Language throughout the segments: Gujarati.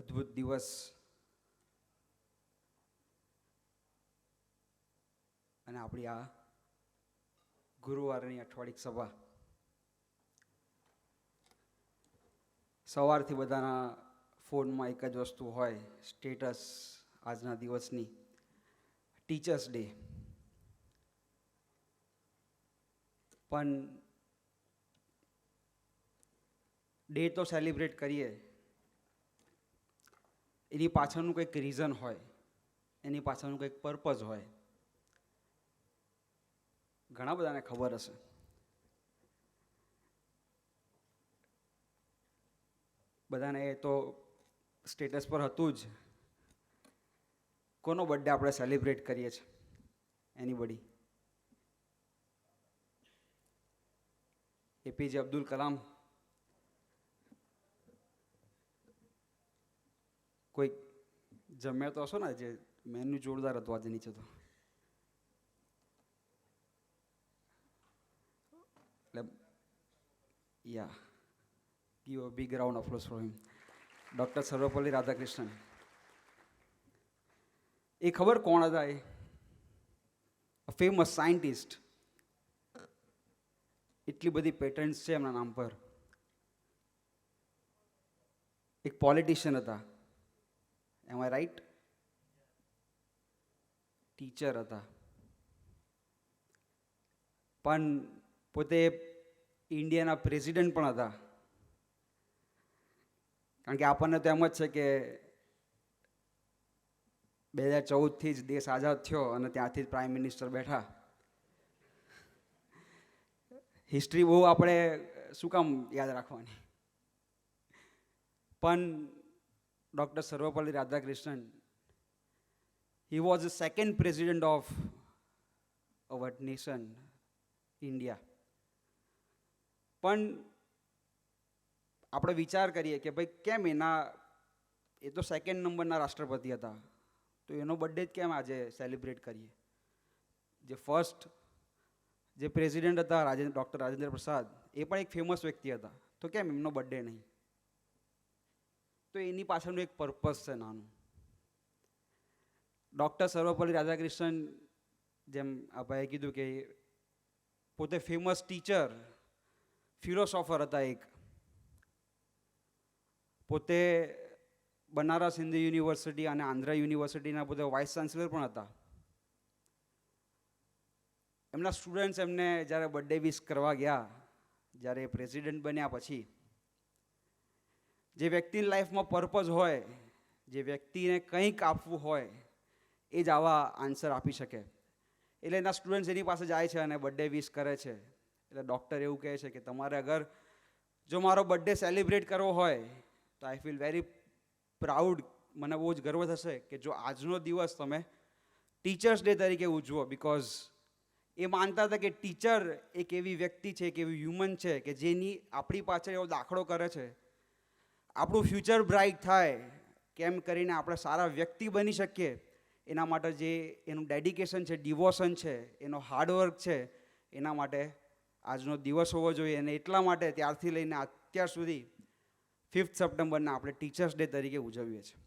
અદ્ભુત દિવસ અને આપણી આ ગુરુવારની અઠવાડિક સભા સવારથી બધાના ફોનમાં એક જ વસ્તુ હોય, સ્ટેટસ આજના દિવસની, ટીચર્સ ડે. પણ ડે તો સેલિબ્રેટ કરીએ, એની પાછળનું કંઈક રીઝન હોય, એની પાછળનું કંઈક પર્પઝ હોય. ઘણા બધાને ખબર હશે. બધાને એ તો સ્ટેટસ પર હતું જ. કોનો બર્થડે આપણે સેલિબ્રેટ કરીએ છીએ? એનીબડી? એપીજે અબ્દુલ કલામ? કોઈ જમ્યા તો હશો ને? જે મેન્યુ જોરદાર હતું આજે નીચે તો. એટલે yeah, give a big round of applause for him. Doctor Sarvepalli Radhakrishnan. એ ખબર કોણ હતા? એ ફેમસ સાયન્ટિસ્ટ. એટલી બધી પેટન્ટ્સ છે એમના નામ પર. એક પોલિટિશિયન હતા. એમ આઈ રાઈટ? ટીચર હતા. પણ પોતે ઇન્ડિયાના પ્રેસિડેન્ટ પણ હતા. કારણ કે આપણને તો એમ જ છે કે 2014થી જ દેશ આઝાદ થયો અને ત્યાંથી જ પ્રાઇમ મિનિસ્ટર બેઠા. હિસ્ટ્રી બહુ આપણે શું કામ યાદ રાખવાની? પણ doctor Sarvepalli Radhakrishnan, he was the second president of our nation, India. પણ આપણે વિચાર કરીએ કે ભાઈ કેમ એ તો સેકન્ડ નંબરના રાષ્ટ્રપતિ હતા, તો એનો બર્થડે જ કેમ આજે સેલિબ્રેટ કરીએ? જે ફર્સ્ટ જે પ્રેસિડેન્ટ હતા ડૉક્ટર રાજેન્દ્ર પ્રસાદ, એ પણ એક ફેમસ વ્યક્તિ હતા, તો કેમ એમનો બર્થડે નહીં? તો એની પાછળનું એક પર્પઝ છે નાનું. ડૉક્ટર સર્વપલ્લી રાધાકૃષ્ણન, જેમ આ ભાઈએ કીધું કે પોતે ફેમસ ટીચર, ફિલોસોફર હતા. એક પોતે બનારસ હિન્દુ યુનિવર્સિટી અને આંધ્ર યુનિવર્સિટીના પોતે વાઇસ ચાન્સલર પણ હતા. એમના સ્ટુડન્ટ્સ એમને જ્યારે બર્થડે વિશ કરવા ગયા, જ્યારે પ્રેસિડેન્ટ બન્યા પછી, જે વ્યક્તિની લાઈફમાં પર્પઝ હોય, જે વ્યક્તિને કંઈક આપવું હોય, એ જ આવા આન્સર આપી શકે. એટલે એના સ્ટુડન્ટ્સ એની પાસે જાય છે અને બર્થડે વિશ કરે છે. એટલે ડૉક્ટર એવું કહે છે કે તમારે અગર જો મારો બર્થડે સેલિબ્રેટ કરવો હોય તો આઈ ફીલ વેરી પ્રાઉડ, મને બહુ જ ગર્વ થશે કે જો આજનો દિવસ તમે ટીચર્સ ડે તરીકે ઉજવો. બિકોઝ એ માનતા હતા કે ટીચર એક એવી વ્યક્તિ છે, એક એવી હ્યુમન છે કે જેની આપણી પાછળ એવો દાખલો કરે છે, આપણું ફ્યુચર બ્રાઇટ થાય કેમ કરીને આપણે સારા વ્યક્તિ બની શકીએ. એના માટે જે એનું ડેડિકેશન છે, ડિવોશન છે, એનો હાર્ડવર્ક છે, એના માટે આજનો દિવસ હોવો જોઈએ. અને એટલા માટે ત્યારથી લઈને અત્યાર સુધી 5th સપ્ટેમ્બરને આપણે ટીચર્સ ડે તરીકે ઉજવીએ છીએ.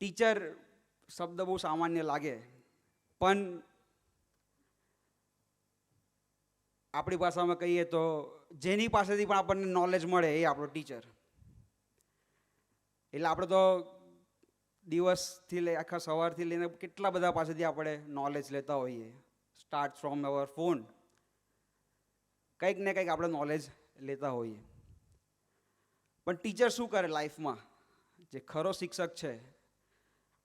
ટીચર શબ્દ બહુ સામાન્ય લાગે, પણ આપણી ભાષામાં કહીએ તો જેની પાસેથી પણ આપણને નોલેજ મળે એ આપણો ટીચર. એટલે આપણે તો દિવસથી લઈ આખા સવારથી લઈને કેટલા બધા પાસેથી આપણે નોલેજ લેતા હોઈએ. સ્ટાર્ટ ફ્રોમ અવર ફોન, કંઈક ને કંઈક આપણે નોલેજ લેતા હોઈએ. પણ ટીચર શું કરે લાઈફમાં? જે ખરો શિક્ષક છે,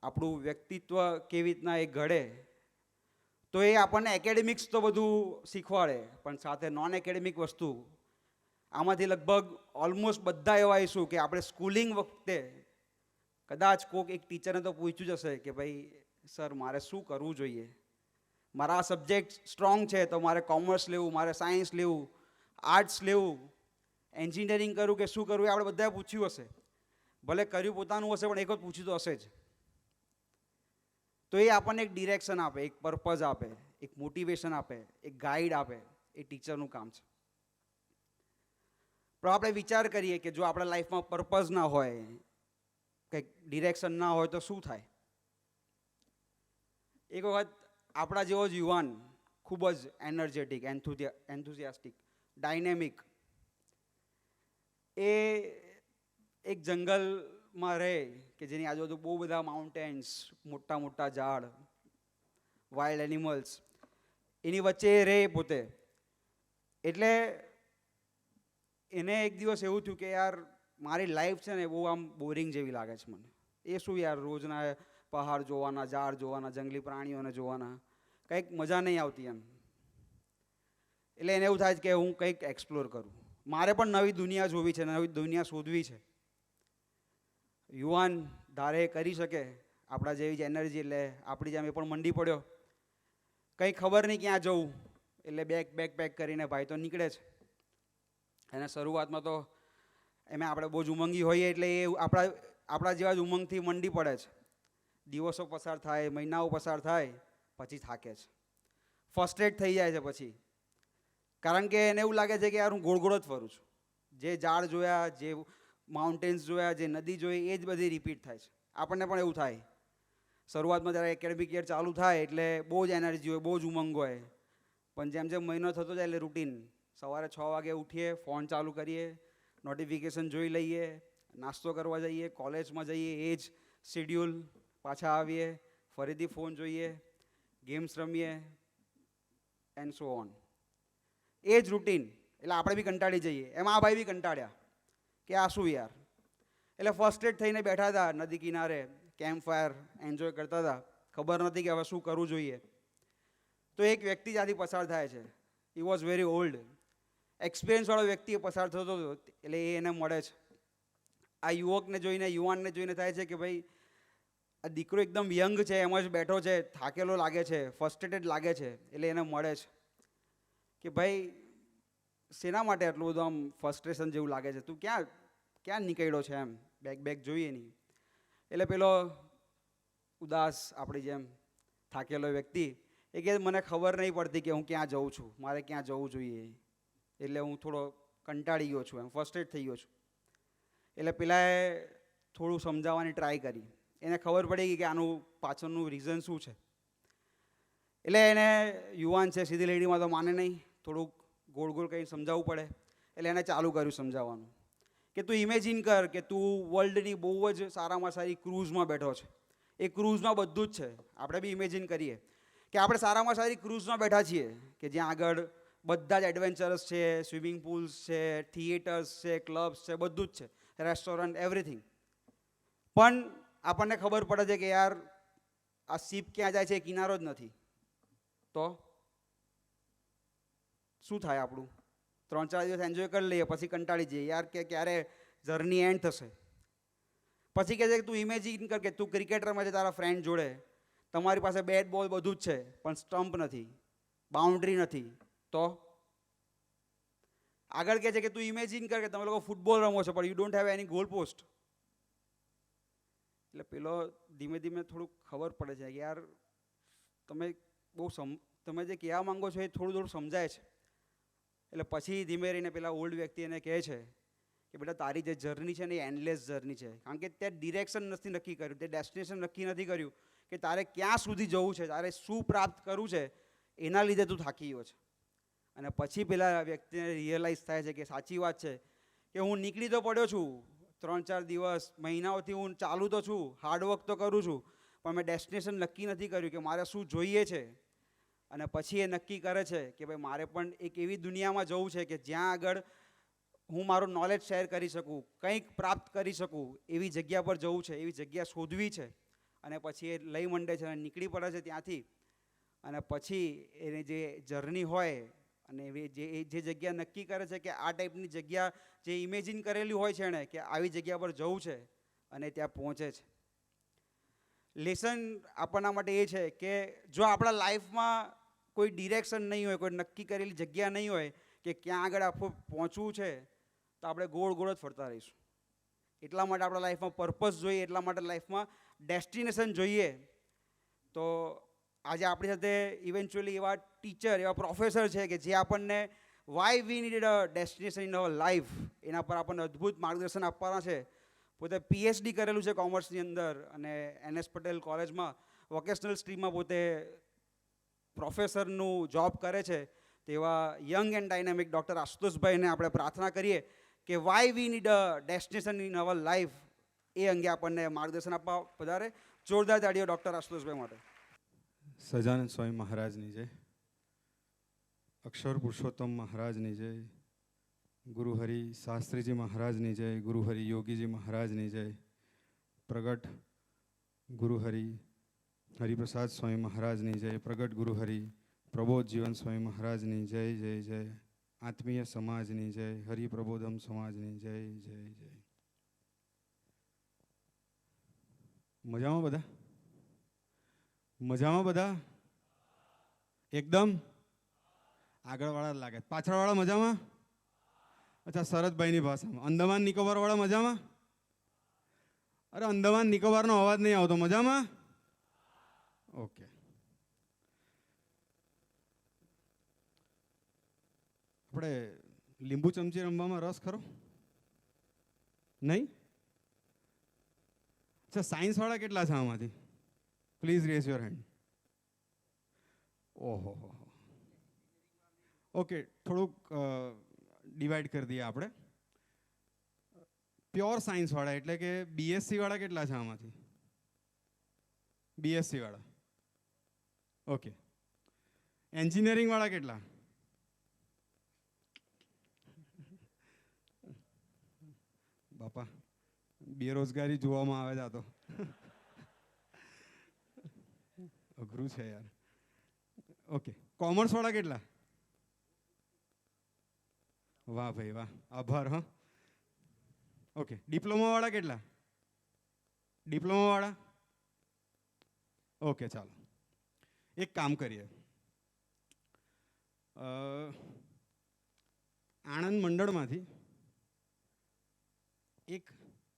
આપણું વ્યક્તિત્વ કેવી રીતના એ ઘડે, તો એ આપણને એકેડેમિક્સ તો બધું શીખવાડે, પણ સાથે નોન એકેડેમિક વસ્તુ આમાંથી લગભગ ઓલમોસ્ટ બધા એવા ઇસ્યુ કે આપણે સ્કૂલિંગ વખતે કદાચ કોઈક એક ટીચરને તો પૂછ્યું જ હશે કે ભાઈ સર મારે શું કરવું જોઈએ, મારા આ સબ્જેક્ટ સ્ટ્રોંગ છે તો મારે કોમર્સ લેવું, મારે સાયન્સ લેવું, આર્ટ્સ લેવું, એન્જિનિયરિંગ કરવું કે શું કરવું, એ આપણે બધાએ પૂછ્યું હશે. ભલે કર્યું પોતાનું હશે પણ એક જ પૂછ્યું તો હશે જ. તો એ આપણને એક ડિરેક્શન આપે, એક પર્પઝ આપે, એક મોટિવેશન આપે, એક ગાઈડ આપે. એ ટીચરનું કામ છે. પણ આપણે વિચાર કરીએ કે જો આપણા લાઈફમાં પર્પઝ ના હોય, કંઈક ડિરેક્શન ના હોય તો શું થાય. એક વખત આપણા જેવો જ યુવાન, ખૂબ જ એનર્જેટિક, એન્થુઝિયાસ્ટિક, ડાયનેમિક, એ એક જંગલમાં રહે કે જેની આજુબાજુ બહુ બધા માઉન્ટેન્સ, મોટા મોટા ઝાડ, વાઇલ્ડ એનિમલ્સ, એની વચ્ચે એ રહે પોતે. એટલે એને એક દિવસ એવું થયું કે યાર મારી લાઈફ છે ને બહુ આમ બોરિંગ જેવી લાગે છે મને. એ શું યાર, રોજના પહાડ જોવાના, ઝાડ જોવાના, જંગલી પ્રાણીઓને જોવાના, કંઈક મજા નહીં આવતી એમ. એટલે એને એવું થાય કે હું કંઈક એક્સપ્લોર કરું, મારે પણ નવી દુનિયા જોવી છે, નવી દુનિયા શોધવી છે. યુવાન ધારે કરી શકે, આપણા જેવી જ એનર્જી, એટલે આપણી જેમ એ પણ મંડી પડ્યો. કંઈ ખબર નહીં ક્યાં જવું, એટલે બેગ પેક કરીને ભાઈ તો નીકળે છે. અને શરૂઆતમાં તો એમાં આપણે બહુ જ ઉમંગી હોઈએ એટલે એ આપણા જેવા જ ઉમંગથી મંડી પડે છે. દિવસો પસાર થાય, મહિનાઓ પસાર થાય, પછી થાકે છે, ફ્રસ્ટ્રેટ થઈ જાય છે પછી. કારણ કે એને એવું લાગે છે કે યાર હું ગોળ ગોળ જ ફરું છું. જે ઝાડ જોયા, જે માઉન્ટેન્સ જોયા, જે નદી જોઈ, એ જ બધી રિપીટ થાય છે. આપણને પણ એવું થાય. શરૂઆતમાં જ્યારે એકેડેમિક યર ચાલુ થાય એટલે બહુ જ એનર્જી હોય, બહુ જ ઉમંગ હોય. પણ જેમ જેમ મહિનો થતો જાય એટલે રૂટીન. સવારે 6 વાગે ઉઠીએ, ફોન ચાલુ કરીએ, નોટિફિકેશન જોઈ લઈએ, નાસ્તો કરવા જઈએ, કોલેજમાં જઈએ, એ જ શેડ્યુલ, પાછા આવીએ, ફરીથી ફોન જોઈએ, ગેમ્સ રમીએ, એન્ડ સો ઓન. એ જ રૂટીન. એટલે આપણે બી કંટાળી જઈએ. એમાં આ ભાઈ બી કંટાળ્યા કે આ શું યાર. એટલે ફ્રસ્ટ્રેટ થઈને બેઠા હતા નદી કિનારે, કેમ્પ ફાયર એન્જોય કરતા હતા. ખબર નથી કે હવે શું કરવું જોઈએ. તો એક વ્યક્તિ ત્યાંથી પસાર થાય છે. હી વોઝ વેરી ઓલ્ડ, એક્સપિરિયન્સવાળો વ્યક્તિ પસાર થતો હતો. એટલે એ એને મળે છે. આ યુવકને જોઈને, યુવાનને જોઈને થાય છે કે ભાઈ આ દીકરો એકદમ યંગ છે, એમ જ બેઠો છે, થાકેલો લાગે છે, ફ્રસ્ટ્રેટેડ લાગે છે. એટલે એને મળે છે કે ભાઈ શેના માટે આટલું બધું આમ ફ્રસ્ટ્રેશન જેવું લાગે છે, તું ક્યાં નીકળ્યો છે એમ, બેગ જોઈએ નહીં. એટલે પેલો ઉદાસ, આપણી જેમ થાકેલો વ્યક્તિ એ કે મને ખબર નહીં પડતી કે હું ક્યાં જઉં છું, મારે ક્યાં જવું જોઈએ. એટલે હું થોડો કંટાળી ગયો છું, એમ ફ્રસ્ટ્રેટ થઈ ગયો છું. એટલે પેલાએ થોડું સમજાવવાની ટ્રાય કરી. એને ખબર પડી ગઈ કે આનું પાછળનું રીઝન શું છે. એટલે એને, યુવાન છે, સીધી લેડીમાં તો માને નહીં, થોડુંક ગોળ ગોળ કંઈ સમજાવવું પડે. એટલે એને ચાલુ કર્યું સમજાવવાનું કે તું ઇમેજિન કર કે તું વર્લ્ડની બહુ જ સારામાં સારી ક્રૂઝમાં બેઠો છે. એ ક્રૂઝમાં બધું જ છે. આપણે બી ઇમેજિન કરીએ કે આપણે સારામાં સારી ક્રૂઝમાં બેઠા છીએ કે જ્યાં આગળ બધા જ એડવેન્ચરસ છે, સ્વિમિંગ પુલ્સ છે, થિયેટર્સ છે, ક્લબ્સ છે, બધું જ છે, રેસ્ટોરન્ટ, એવરીથિંગ. પણ આપણને ખબર પડે છે કે યાર આ શિપ ક્યાં જાય છે એ કિનારો જ નથી. તો શું થાય આપણું? 3-4 દિવસ એન્જોય કરી લઈએ, પછી કંટાળી જઈએ યાર કે ક્યારે જર્ની એન્ડ થશે. પછી કહે છે કે તું ઇમેજિન કર કે તું ક્રિકેટ રમે છે તારા ફ્રેન્ડ જોડે, તમારી પાસે બેટ બોલ બધું જ છે, પણ સ્ટમ્પ નથી, બાઉન્ડ્રી નથી. તો આગળ કહે છે કે તું ઇમેજિન કર કે તમે લોકો ફૂટબોલ રમો છો, પણ you don't have any goal post. એટલે પેલો ધીમે ધીમે થોડુંક ખબર પડે છે કે યાર તમે જે કહેવા માંગો છો એ થોડું સમજાય છે. એટલે પછી ધીમે રહીને પેલા ઓલ્ડ વ્યક્તિ એને કહે છે કે બેટા તારી જે જર્ની છે ને એ એન્ડલેસ જર્ની છે. કારણ કે તે ડિરેક્શન નથી નક્કી કર્યું, તે ડેસ્ટિનેશન નક્કી નથી કર્યું કે તારે ક્યાં સુધી જવું છે, તારે શું પ્રાપ્ત કરવું છે. એના લીધે તું થાકી ગયો છે. અને પછી પેલા વ્યક્તિને રિયલાઇઝ થાય છે કે સાચી વાત છે કે હું નીકળી તો પડ્યો છું, 3-4 દિવસ, મહિનાઓથી હું ચાલુ તો છું, હાર્ડવર્ક તો કરું છું, પણ મેં ડેસ્ટિનેશન નક્કી નથી કર્યું કે મારે શું જોઈએ છે. અને પછી એ નક્કી કરે છે કે ભાઈ મારે પણ એક એવી દુનિયામાં જવું છે કે જ્યાં આગળ હું મારું નોલેજ શેર કરી શકું, કંઈક પ્રાપ્ત કરી શકું. એવી જગ્યા પર જવું છે, એવી જગ્યા શોધવી છે. અને પછી એ લઈ મંડે છે અને નીકળી પડે છે ત્યાંથી. અને પછી એની જે જર્ની હોય અને જે જગ્યા નક્કી કરે છે કે આ ટાઈપની જગ્યા જે ઇમેજિન કરેલી હોય છે એણે કે આવી જગ્યા પર જવું છે, અને ત્યાં પહોંચે છે. લેસન આપણા માટે એ છે કે જો આપણા લાઈફમાં કોઈ ડિરેક્શન નહીં હોય, કોઈ નક્કી કરેલી જગ્યા નહીં હોય કે ક્યાં આગળ આપણે પહોંચવું છે, તો આપણે ગોળ ગોળ જ ફરતા રહીશું. એટલા માટે આપણા લાઈફમાં પર્પઝ જોઈએ, એટલા માટે લાઈફમાં ડેસ્ટિનેશન જોઈએ. તો આજે આપણી સાથે ઇવેન્ચ્યુઅલી એવા ટીચર, એવા પ્રોફેસર છે કે જે આપણને Y we need a destination in our life એના પર આપણને અદ્ભુત માર્ગદર્શન આપવાના છે. પોતે પીએચડી કરેલું છે કોમર્સની અંદર અને NS પટેલ કોલેજમાં વોકેશનલ સ્ટ્રીમમાં પોતે પ્રોફેસરનું જોબ કરે છે. તેવા યંગ એન્ડ ડાયનેમિક ડૉક્ટર આશુતોષભાઈને આપણે પ્રાર્થના કરીએ કે why we need a destination in our life એ અંગે આપણને માર્ગદર્શન આપવા વધારે જોરદાર તાળીઓ ડૉક્ટર આશુતોષભાઈ માટે. સજાનંદ સ્વામી મહારાજની જય, અક્ષર પુરુષોત્તમ મહારાજની જય, ગુરુહરિ શાસ્ત્રીજી મહારાજની જય, ગુરુહરિ યોગીજી મહારાજની જય, પ્રગટ ગુરુહરિ હરિપ્રસાદ સ્વામી મહારાજની જય, પ્રગટ ગુરુહરિ પ્રબોધ જીવન સ્વામી મહારાજની જય જય જય, આત્મીય સમાજની જય, હરિપ્રબોધમ સમાજની જય જય જય. મજામાં બધા? મજામાં બધા? એકદમ આગળવાળા લાગે, પાછળવાળા મજામાં? અચ્છા, શરદભાઈની ભાષામાં અંદમાન નિકોબાર વાળા મજામાં? અરે અંદમાન નિકોબારનો અવાજ નહીં આવતો. મજામાં? ઓકે. આપણે લીંબુ ચમચી રમવામાં રસ ખરો? નહીં? અચ્છા, સાયન્સ વાળા કેટલા છે આમાંથી? Please rays your hand. ઓહો હો. ઓકે, થોડુંક ડિવાઈડ કરી દઈએ આપણે. પ્યોર સાયન્સ વાળા એટલે કે બીએસસી વાળા કેટલા છે આમાંથી? બીએસસી વાળા. ઓકે. એન્જિનિયરિંગ વાળા કેટલા? બાપા, બેરોજગારી જોવામાં આવે છે આ તો. અઘરું છે યાર. ઓકે. કોમર્સ વાળા કેટલા? વાહ ભાઈ વાહ, આભાર. હા. ઓકે. ડિપ્લોમા વાળા કેટલા? ડિપ્લોમા વાળા? ઓકે, ચાલો એક કામ કરીએ. આણંદ મંડળમાંથી એક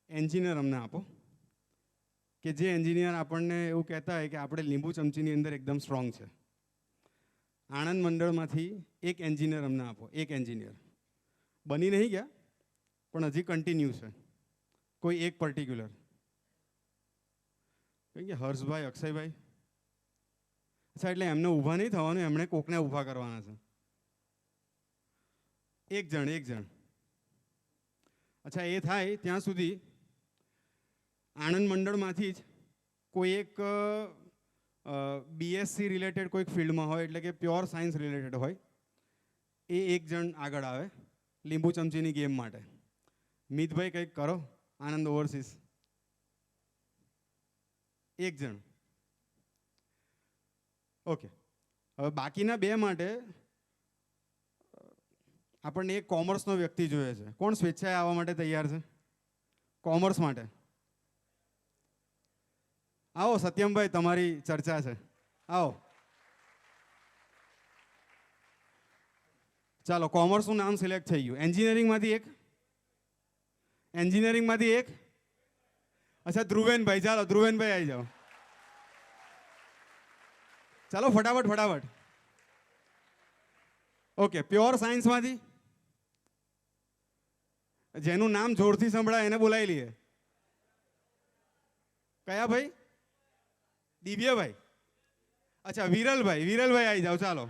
એન્જિનિયર અમને આપો કે જે એન્જિનિયર આપણને એવું કહેતા હોય કે આપણે લીંબુ ચમચીની અંદર એકદમ સ્ટ્રોંગ છે. આણંદ મંડળમાંથી એક એન્જિનિયર અમને આપો. એક એન્જિનિયર બની નહીં ગયા પણ હજી કન્ટિન્યુ છે. કોઈ એક પર્ટિક્યુલર. કે હર્ષભાઈ, અક્ષયભાઈ? અચ્છા, એટલે એમને ઊભા નહીં થવાનું, એમણે કોકને ઊભા કરવાના છે. એક જણ, એક જણ. અચ્છા, એ થાય ત્યાં સુધી આણંદ મંડળમાંથી જ કોઈ એક બીએસસી રિલેટેડ કોઈક ફિલ્ડમાં હોય, એટલે કે પ્યોર સાયન્સ રિલેટેડ હોય, એ એક જણ આગળ આવે લીંબુ ચમચીની ગેમ માટે. મિતભાઈ કંઈક કરો. આનંદ ઓવરસીઝ. એક જણ. ઓકે. હવે બાકીના બે માટે આપણને એક કોમર્સનો વ્યક્તિ જોઈએ છે. કોણ સ્વેચ્છાએ આવવા માટે તૈયાર છે કોમર્સ માટે? આવો સત્યમભાઈ, તમારી ચર્ચા છે. આવો. ચાલો, કોમર્સનું નામ સિલેક્ટ થઈ ગયું. એન્જિનિયરિંગમાંથી એક? એન્જિનિયરિંગમાંથી એક? અચ્છા, ધ્રુવેનભાઈ. ચાલો, ધ્રુવેનભાઈ આવી જાઓ. ચાલો ફટાફટ ફટાફટ. ઓકે. પ્યોર સાયન્સમાંથી જેનું નામ જોરથી સંભળાય એને બોલાવી લઈએ. કયા ભાઈ? દિવ્યભાઈ. અચ્છા, વિરલભાઈ. વિરલભાઈ આવી જાઓ. ચાલો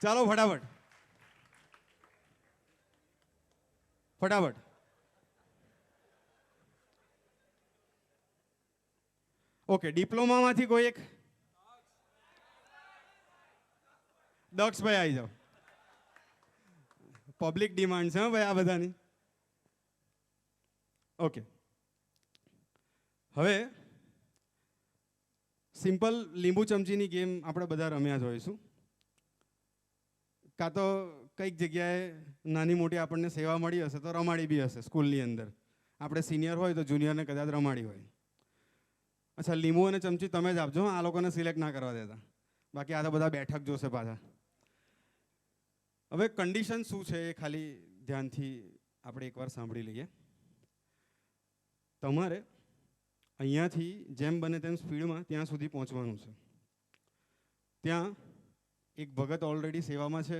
ચાલો ફટાફટ ફટાફટ. ઓકે. ડિપ્લોમામાંથી કોઈ એક? દક્ષભાઈ આવી જાઓ. પબ્લિક ડિમાન્ડ છે ભાઈ આ બધાની. ઓકે. હવે સિમ્પલ લીંબુ ચમચીની ગેમ આપણે બધા રમ્યા જ હોઈશું. કાં તો કંઈક જગ્યાએ નાની મોટી આપણને સેવા મળી હશે તો રમાડી બી હશે સ્કૂલની અંદર. આપણે સિનિયર હોય તો જુનિયરને કદાચ રમાડી હોય. અચ્છા, લીંબુ અને ચમચી તમે જ આપજો. આ લોકોને સિલેક્ટ ના કરવા દેતા, બાકી આ તો બધા બેઠક જોશે પાછા. હવે કન્ડિશન શું છે એ ખાલી ધ્યાનથી આપણે એકવાર સાંભળી લઈએ. તમારે અહીંયાથી જેમ બને તેમ સ્પીડમાં ત્યાં સુધી પહોંચવાનું છે. ત્યાં એક ભગત ઓલરેડી સેવામાં છે.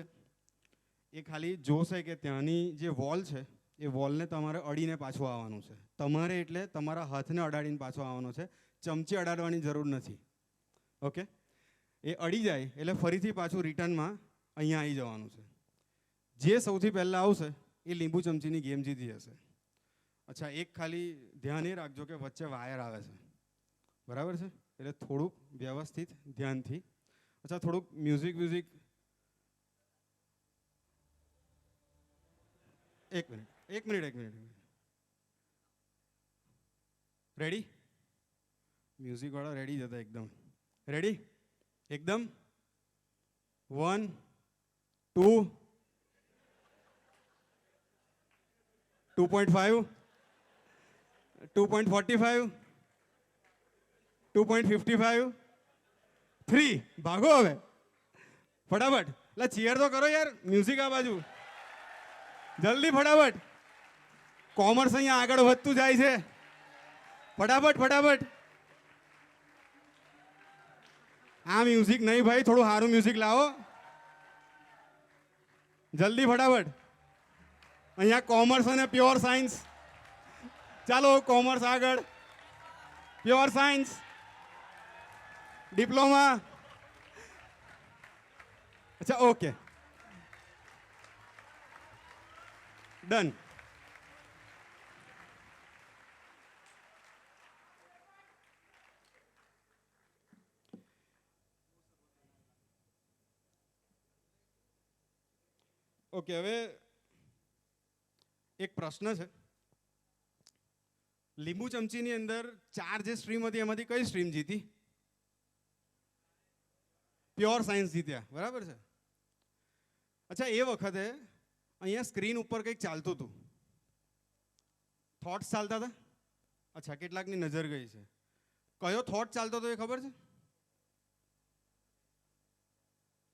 એ ખાલી જોશે કે ત્યાંની જે વોલ છે એ વોલને તમારે અડીને પાછું આવવાનું છે. તમારે એટલે તમારા હાથને અડાડીને પાછો આવવાનો છે. ચમચી અડાડવાની જરૂર નથી. ઓકે, એ અડી જાય એટલે ફરીથી પાછું રિટર્નમાં અહીંયા આવી જવાનું છે. જે સૌથી પહેલાં આવશે એ લીંબુ ચમચીની ગેમ જીતી જશે. અચ્છા, એક ખાલી ધ્યાન એ રાખજો કે વચ્ચે વાયર આવે છે, બરાબર છે? એટલે થોડુંક વ્યવસ્થિત ધ્યાનથી. અચ્છા, થોડુંક મ્યુઝિક એક મિનિટ. રેડી? મ્યુઝિકવાળા રેડી જતા એકદમ. રેડી? એકદમ 1 2 2.5 2.45 2.55 3. ભાગો હવે ફટાફટ. એટલે ચીયર તો કરો યાર, મ્યુઝિક આ બાજુ. જલ્દી ફટાફટ. કોમર્સ અહીંયા આગળ વધતું જાય છે. ફટાફટ. આ મ્યુઝિક નહીં ભાઈ, થોડું સારું મ્યુઝિક લાવો. જલ્દી ફટાફટ. અહીંયા કોમર્સ અને પ્યોર સાયન્સ. ચાલો, કોમર્સ આગળ, પ્યોર સાયન્સ, ડિપ્લોમા. અચ્છા, ઓકે, ડન. ઓકે, હવે એક પ્રશ્ન છે. લીંબુ ચમચીની અંદર 4 જે સ્ટ્રીમ હતી એમાંથી કઈ સ્ટ્રીમ જીતી? પ્યોર સાયન્સ જીત્યા, બરાબર છે. અચ્છા, એ વખતે અહીંયા સ્ક્રીન ઉપર કંઈક ચાલતું હતું. થોટ્સ ચાલતા હતા. અચ્છા, કેટલાકની નજર ગઈ છે. કયો થોટ ચાલતો હતો એ ખબર છે?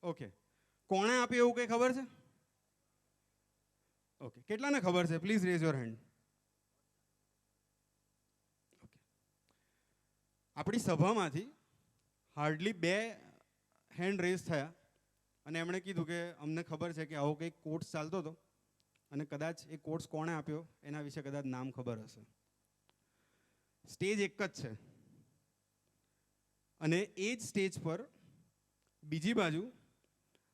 ઓકે, કોણે આપ્યું એવું કંઈ ખબર છે? ઓકે, કેટલાને ખબર છે? Please rays your hand. Okay, આપણી સભામાંથી હાર્ડલી 2 હેન્ડ રેઝ થયા અને એમણે કીધું કે અમને ખબર છે કે આવો કંઈક કોર્સ ચાલતો હતો અને કદાચ એ કોર્સ કોણે આપ્યો એના વિશે કદાચ નામ ખબર હશે. સ્ટેજ એક જ છે અને એ જ સ્ટેજ પર બીજી બાજુ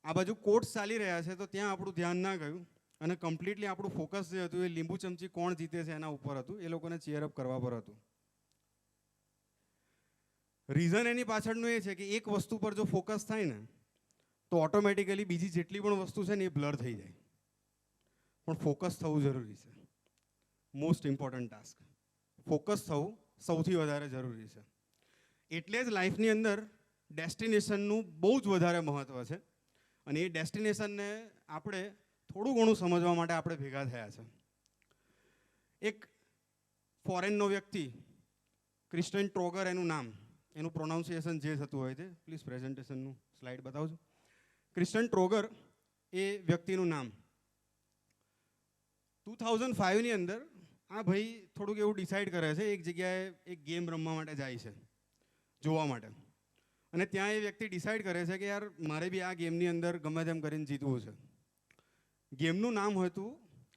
આ બાજુ કોર્સ ચાલી રહ્યા છે, તો ત્યાં આપણું ધ્યાન ના ગયું અને કમ્પ્લીટલી આપણું ફોકસ જે હતું એ લીંબુ ચમચી કોણ જીતે છે એના ઉપર હતું. એ લોકોને ચીયરઅપ કરવા પર હતું. રીઝન એની પાછળનું એ છે કે એક વસ્તુ પર જો ફોકસ થાય ને તો ઓટોમેટિકલી બીજી જેટલી પણ વસ્તુ છે ને એ બ્લર થઈ જાય. પણ ફોકસ થવું જરૂરી છે. Most important task. ફોકસ થવું સૌથી વધારે જરૂરી છે. એટલે જ લાઈફની અંદર ડેસ્ટિનેશનનું બહુ જ વધારે મહત્ત્વ છે અને એ ડેસ્ટિનેશનને આપણે થોડું ઘણું સમજવા માટે આપણે ભેગા થયા છે. એક ફોરેનનો વ્યક્તિ, ક્રિસ્ટન ટ્રોગર એનું નામ, એનું પ્રોનાઉન્સિએશન જે થતું હોય છે, પ્લીઝ પ્રેઝન્ટેશનનું સ્લાઇડ બતાવજો. ક્રિસ્ટન ટ્રોગર એ વ્યક્તિનું નામ. 2005ની અંદર આ ભાઈ થોડુંક એવું ડિસાઇડ કરે છે, એક જગ્યાએ એક ગેમ રમવા માટે જાય છે, જોવા માટે. અને ત્યાં એ વ્યક્તિ ડિસાઇડ કરે છે કે યાર મારે બી આ ગેમની અંદર ગમે તેમ કરીને જીતવું છે. ગેમનું નામ હતું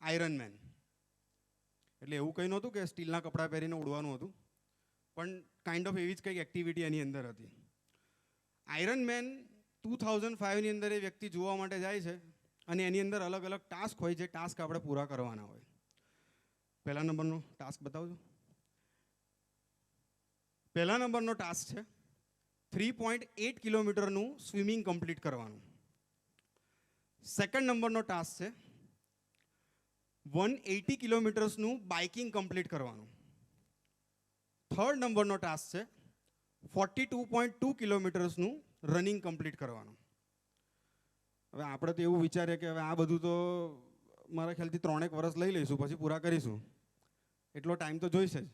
આયરન મેન. એટલે એવું કંઈ નહોતું કે સ્ટીલના કપડાં પહેરીને ઉડવાનું હતું, પણ કાઇન્ડ ઓફ એવી જ કંઈક એક્ટિવિટી એની અંદર હતી. આયરન મેન 2005ની અંદર એ વ્યક્તિ જોવા માટે જાય છે અને એની અંદર અલગ અલગ ટાસ્ક હોય, જે ટાસ્ક આપણે પૂરા કરવાના હોય. પહેલા નંબરનો ટાસ્ક બતાવજો. પહેલા નંબરનો ટાસ્ક છે 3.8 કિલોમીટરનું સ્વિમિંગ કમ્પ્લીટ કરવાનું. સેકન્ડ નંબરનો ટાસ્ક છે 180 કિલોમીટર્સનું બાઇકિંગ કમ્પ્લીટ કરવાનું. થર્ડ નંબરનો ટાસ્ક છે 42.2 કિલોમીટર્સનું રનિંગ કમ્પ્લીટ કરવાનું. હવે આપણે તો એવું વિચારીએ કે હવે આ બધું તો મારા ખ્યાલથી 3 વર્ષ લઈ લઈશું, પછી પૂરા કરીશું, એટલો ટાઈમ તો જોઈશે જ.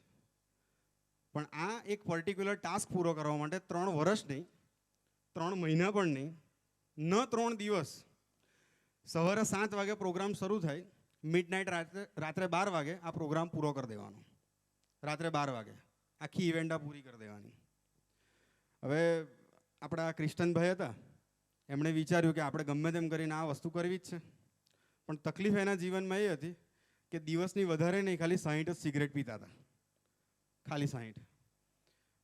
પણ આ એક પર્ટિક્યુલર ટાસ્ક પૂરો કરવા માટે 3 વર્ષ નહીં, 3 મહિના પણ નહીં, ન 3 દિવસ. સવારે 7 વાગે પ્રોગ્રામ શરૂ થાય, મિડનાઇટ રાત્રે 12 વાગે આ પ્રોગ્રામ પૂરો કરી દેવાનો. રાત્રે 12 વાગે આખી ઇવેન્ટ આ પૂરી કરી દેવાની. હવે આપણા ક્રિસ્ટનભાઈ હતા, એમણે વિચાર્યું કે આપણે ગમે તેમ કરીને આ વસ્તુ કરવી જ છે. પણ તકલીફ એના જીવનમાં એ હતી કે દિવસની વધારે નહીં, ખાલી 60 જ સિગરેટ પીતા હતા, ખાલી 60.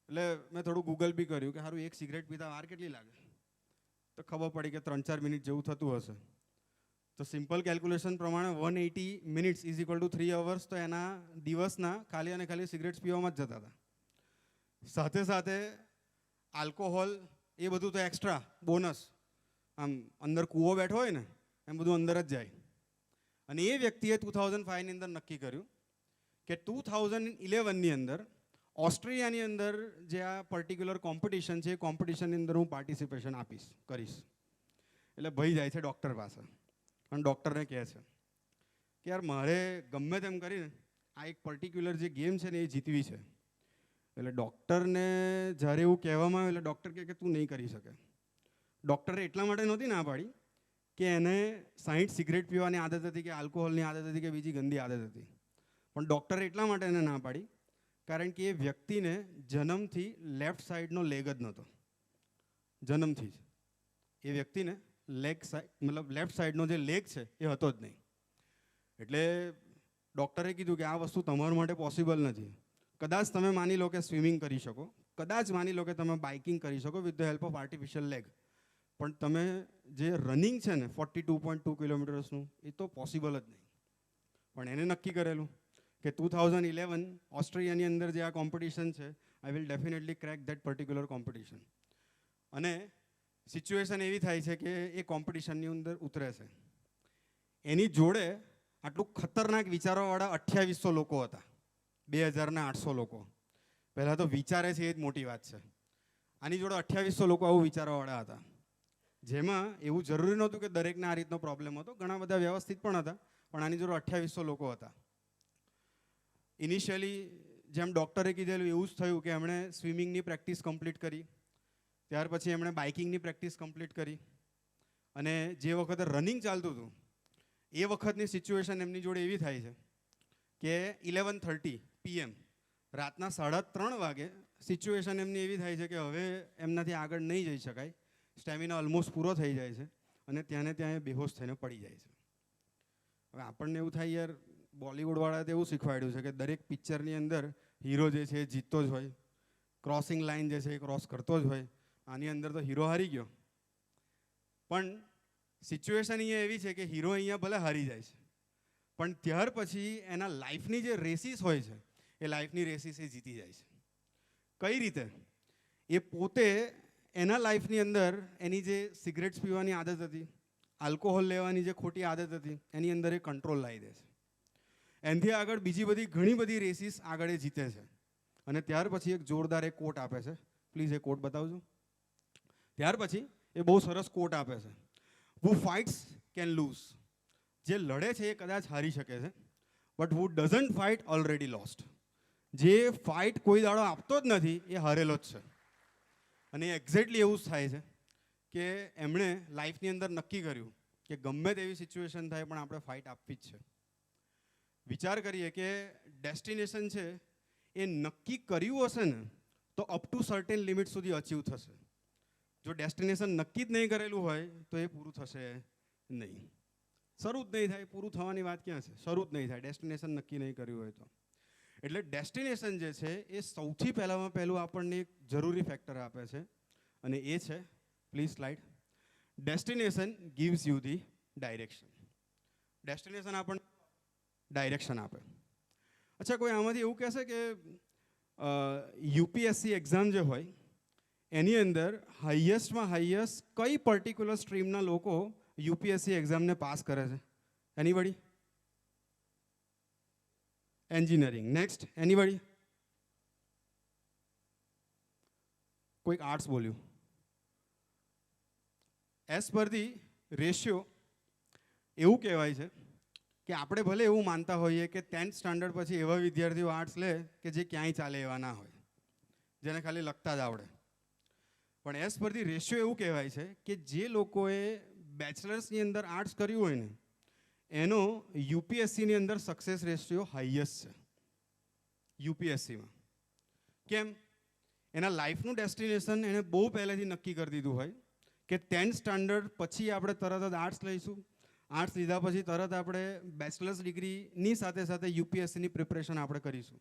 એટલે મેં થોડું ગૂગલ બી કર્યું કે સારું એક સિગરેટ પીતા વાર કેટલી લાગે, તો ખબર પડી કે 3-4 મિનિટ જેવું થતું હશે. તો સિમ્પલ કેલ્ક્યુલેશન પ્રમાણે 180 minutes is equal to 3 hours, તો એના દિવસના ખાલી અને ખાલી સિગરેટ્સ પીવામાં જ જતા હતા. સાથે સાથે આલ્કોહોલ એ બધું તો એક્સ્ટ્રા બોનસ, આમ અંદર કૂવો બેઠો હોય ને એમ બધું અંદર જ જાય. અને એ વ્યક્તિએ 2005ની અંદર નક્કી કર્યું કે 2011ની અંદર ઓસ્ટ્રેલિયાની અંદર જે આ પર્ટિક્યુલર કોમ્પિટિશન છે એ કોમ્પિટિશનની અંદર હું પાર્ટિસિપેશન કરીશ. એટલે ભાઈ જાય છે ડૉક્ટર પાસે અને ડૉક્ટરને કહે છે કે યાર મારે ગમે તેમ કરીને આ એક પર્ટિક્યુલર જે ગેમ છે ને એ જીતવી છે. એટલે ડૉક્ટરને જ્યારે એવું કહેવામાં આવે એટલે ડૉક્ટર કહે કે તું નહીં કરી શકે. ડૉક્ટરે એટલા માટે નહોતી ના પાડી કે એને 60 સિગરેટ પીવાની આદત હતી કે આલ્કોહોલની આદત હતી કે બીજી ગંદી આદત હતી, પણ ડૉક્ટરે એટલા માટે એને ના પાડી કારણ કે એ વ્યક્તિને જન્મથી લેફ્ટ સાઈડનો લેગ જ નહોતો, જન્મથી જ એ વ્યક્તિને મતલબ લેફ્ટ સાઈડનો જે લેગ છે એ હતો જ નહીં. એટલે ડૉક્ટરે કીધું કે આ વસ્તુ તમારા માટે પોસિબલ નથી. કદાચ તમે માની લો કે સ્વિમિંગ કરી શકો, કદાચ માની લો કે તમે બાઇકિંગ કરી શકો with the help of artificial leg, પણ તમે જે રનિંગ છે ને 42.2 કિલોમીટર્સનું એ તો પોસિબલ જ નહીં. પણ એને નક્કી કરેલું કે 2011 ઓસ્ટ્રેલિયાની અંદર જે આ કોમ્પિટિશન છે, I will definitely crack that particular competition. અને સિચ્યુએશન એવી થાય છે કે એ કોમ્પિટિશનની અંદર ઉતરે છે. એની જોડે આટલું ખતરનાક વિચારોવાળા 2800 લોકો હતા, 2800 લોકો. પહેલાં તો વિચારે છે એ જ મોટી વાત છે. આની જોડે 2800 લોકો આવું વિચારવાવાળા હતા, જેમાં એવું જરૂરી નહોતું કે દરેકને આ રીતનો પ્રોબ્લેમ હતો, ઘણા બધા વ્યવસ્થિત પણ હતા, પણ આની જોડે 2800 લોકો હતા. ઇનિશિયલી જેમ ડૉક્ટરે કીધેલું એવું જ થયું કે એમણે સ્વિમિંગની પ્રેક્ટિસ કમ્પ્લીટ કરી, ત્યાર પછી એમણે બાઇકિંગની પ્રેક્ટિસ કમ્પ્લીટ કરી, અને જે વખતે રનિંગ ચાલતું હતું એ વખતની સિચ્યુએશન એમની જોડે એવી થાય છે કે 11:30 PM રાતના 3:30 વાગે સિચ્યુએશન એમની એવી થાય છે કે હવે એમનાથી આગળ નહીં જઈ શકાય, સ્ટેમિના ઓલમોસ્ટ પૂરો થઈ જાય છે અને ત્યાં ને ત્યાં એ બેહોશ થઈને પડી જાય છે. હવે આપણને એવું થાય યાર બોલિવૂડવાળાએ તો એવું શીખવાડ્યું છે કે દરેક પિક્ચરની અંદર હીરો જે છે એ જીતતો જ હોય, ક્રોસિંગ લાઇન જે છે એ ક્રોસ કરતો જ હોય, આની અંદર તો હીરો હારી ગયો. પણ સિચ્યુએશન અહીંયા એવી છે કે હીરો અહીંયા ભલે હારી જાય છે, પણ ત્યાર પછી એના લાઈફની જે રેસીસ હોય છે એ લાઈફની રેસીસ એ જીતી જાય છે. કઈ રીતે? એ પોતે એના લાઈફની અંદર એની જે સિગરેટ્સ પીવાની આદત હતી, આલ્કોહોલ લેવાની જે ખોટી આદત હતી, એની અંદર એ કંટ્રોલ લાવી દે છે. એનાથી આગળ બીજી બધી ઘણી બધી રેસીસ આગળ એ જીતે છે. અને ત્યાર પછી એક જોરદાર એક કોટ આપે છે, પ્લીઝ એ કોટ બતાવજો. ત્યાર પછી એ બહુ સરસ કોટ આપે છે, હુ ફાઇટ્સ કેન લૂઝ. જે લડે છે એ કદાચ હારી શકે છે, but who doesn't fight already lost. જે ફાઇટ કોઈ દાડો આપતો જ નથી એ હારેલો જ છે. અને એક્ઝેક્ટલી એવું જ થાય છે કે એમણે લાઈફની અંદર નક્કી કર્યું કે ગમે તેવી સિચ્યુએશન થાય પણ આપણે ફાઇટ આપવી જ છે. વિચાર કરીએ કે ડેસ્ટિનેશન છે એ નક્કી કર્યું હશે ને તો અપ ટુ સર્ટેન લિમિટ સુધી અચીવ થશે. જો ડેસ્ટિનેશન નક્કી જ નહીં કરેલું હોય તો એ પૂરું થશે નહીં, શરૂ જ નહીં થાય. પૂરું થવાની વાત ક્યાં છે? શરૂ જ નહીં થાય, ડેસ્ટિનેશન નક્કી નહીં કર્યું હોય તો. એટલે ડેસ્ટિનેશન જે છે એ સૌથી પહેલાંમાં પહેલું આપણને એક જરૂરી ફેક્ટર આપે છે, અને એ છે, please slide, destination gives you the direction. Destination આપણને ડાયરેક્શન આપે. અચ્છા, કોઈ આમાંથી એવું કહેશે કે યુપીએસસી એક્ઝામ જે હોય એની અંદર હાઈએસ્ટમાં હાઈએસ્ટ કઈ પર્ટિક્યુલર સ્ટ્રીમના લોકો યુપીએસસી એક્ઝામને પાસ કરે છે? એનીબડી? એન્જિનિયરિંગ. Next, anybody? કોઈક આર્ટ્સ બોલ્યું. એઝ પર ધી રેશિયો એવું કહેવાય છે કે આપણે ભલે એવું માનતા હોઈએ કે 10th સ્ટાન્ડર્ડ પછી એવા વિદ્યાર્થીઓ આર્ટ્સ લે કે જે ક્યાંય ચાલે એવા ના હોય, જેને ખાલી લખતા જ આવડે. પણ એઝ પર ધી રેશિયો એવું કહેવાય છે કે જે લોકોએ બેચલર્સની અંદર આર્ટ્સ કર્યું હોય ને એનો યુપીએસસીની અંદર સક્સેસ રેશિયો હાઈએસ્ટ છે. યુપીએસસીમાં કેમ? એના લાઈફનું ડેસ્ટિનેશન એને બહુ પહેલેથી નક્કી કરી દીધું હોય કે 10th સ્ટાન્ડર્ડ પછી આપણે તરત જ આર્ટ્સ લઈશું આર્ટ્સ લીધા પછી તરત આપણે બેચલર્સ ડિગ્રીની સાથે સાથે યુપીએસસીની પ્રિપરેશન આપણે કરીશું.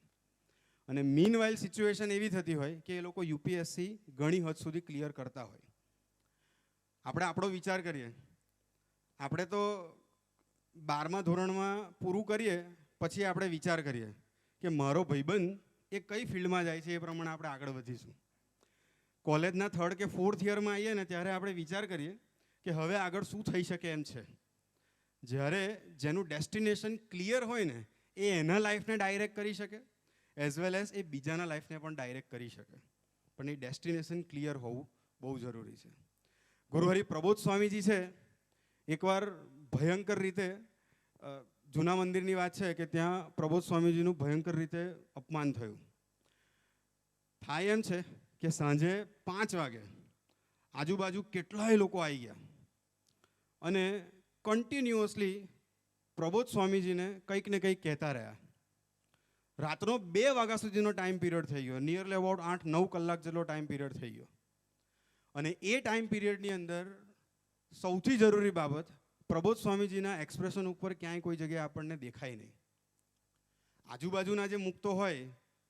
અને મીન વાઇલ સિચ્યુએશન એવી થતી હોય કે એ લોકો યુપીએસસી ઘણી હદ સુધી ક્લિયર કરતા હોય. આપણે આપણો વિચાર કરીએ, આપણે તો 12મા ધોરણમાં પૂરું કરીએ પછી આપણે વિચાર કરીએ કે મારો ભાઈબંધ એ કઈ ફિલ્ડમાં જાય છે એ પ્રમાણે આપણે આગળ વધીશું. કોલેજના 3rd કે 4th યરમાં આવીએ ને ત્યારે આપણે વિચાર કરીએ કે હવે આગળ શું થઈ શકે એમ છે. જ્યારે જેનું ડેસ્ટિનેશન ક્લિયર હોય ને એ એના લાઈફને ડાયરેક્ટ કરી શકે એઝ વેલ એઝ એ બીજાના લાઈફને પણ ડાયરેક્ટ કરી શકે. પણ એ ડેસ્ટિનેશન ક્લિયર હોવું બહુ જરૂરી છે. ગુરુહરિ પ્રબોધ સ્વામીજી છે, એકવાર ભયંકર રીતે જૂના મંદિરની વાત છે કે ત્યાં પ્રબોધ સ્વામીજીનું ભયંકર રીતે અપમાન થયું. થાય એમ છે કે સાંજે 5 વાગે આજુબાજુ કેટલાય લોકો આવી ગયા અને કન્ટિન્યુઅસલી પ્રબોધ સ્વામીજીને કંઈક ને કંઈક કહેતા રહ્યા. રાતનો 2 વાગ્યા સુધીનો ટાઈમ પિરિયડ થઈ ગયો, નિયરલી અબાઉટ 8-9 કલાક જેટલો ટાઈમ પિરિયડ થઈ ગયો. અને એ ટાઈમ પિરિયડની અંદર સૌથી જરૂરી બાબત, પ્રબોધ સ્વામીજીના એક્સપ્રેશન ઉપર ક્યાંય કોઈ જગ્યાએ આપણને દેખાય નહીં. આજુબાજુના જે મુક્તો હોય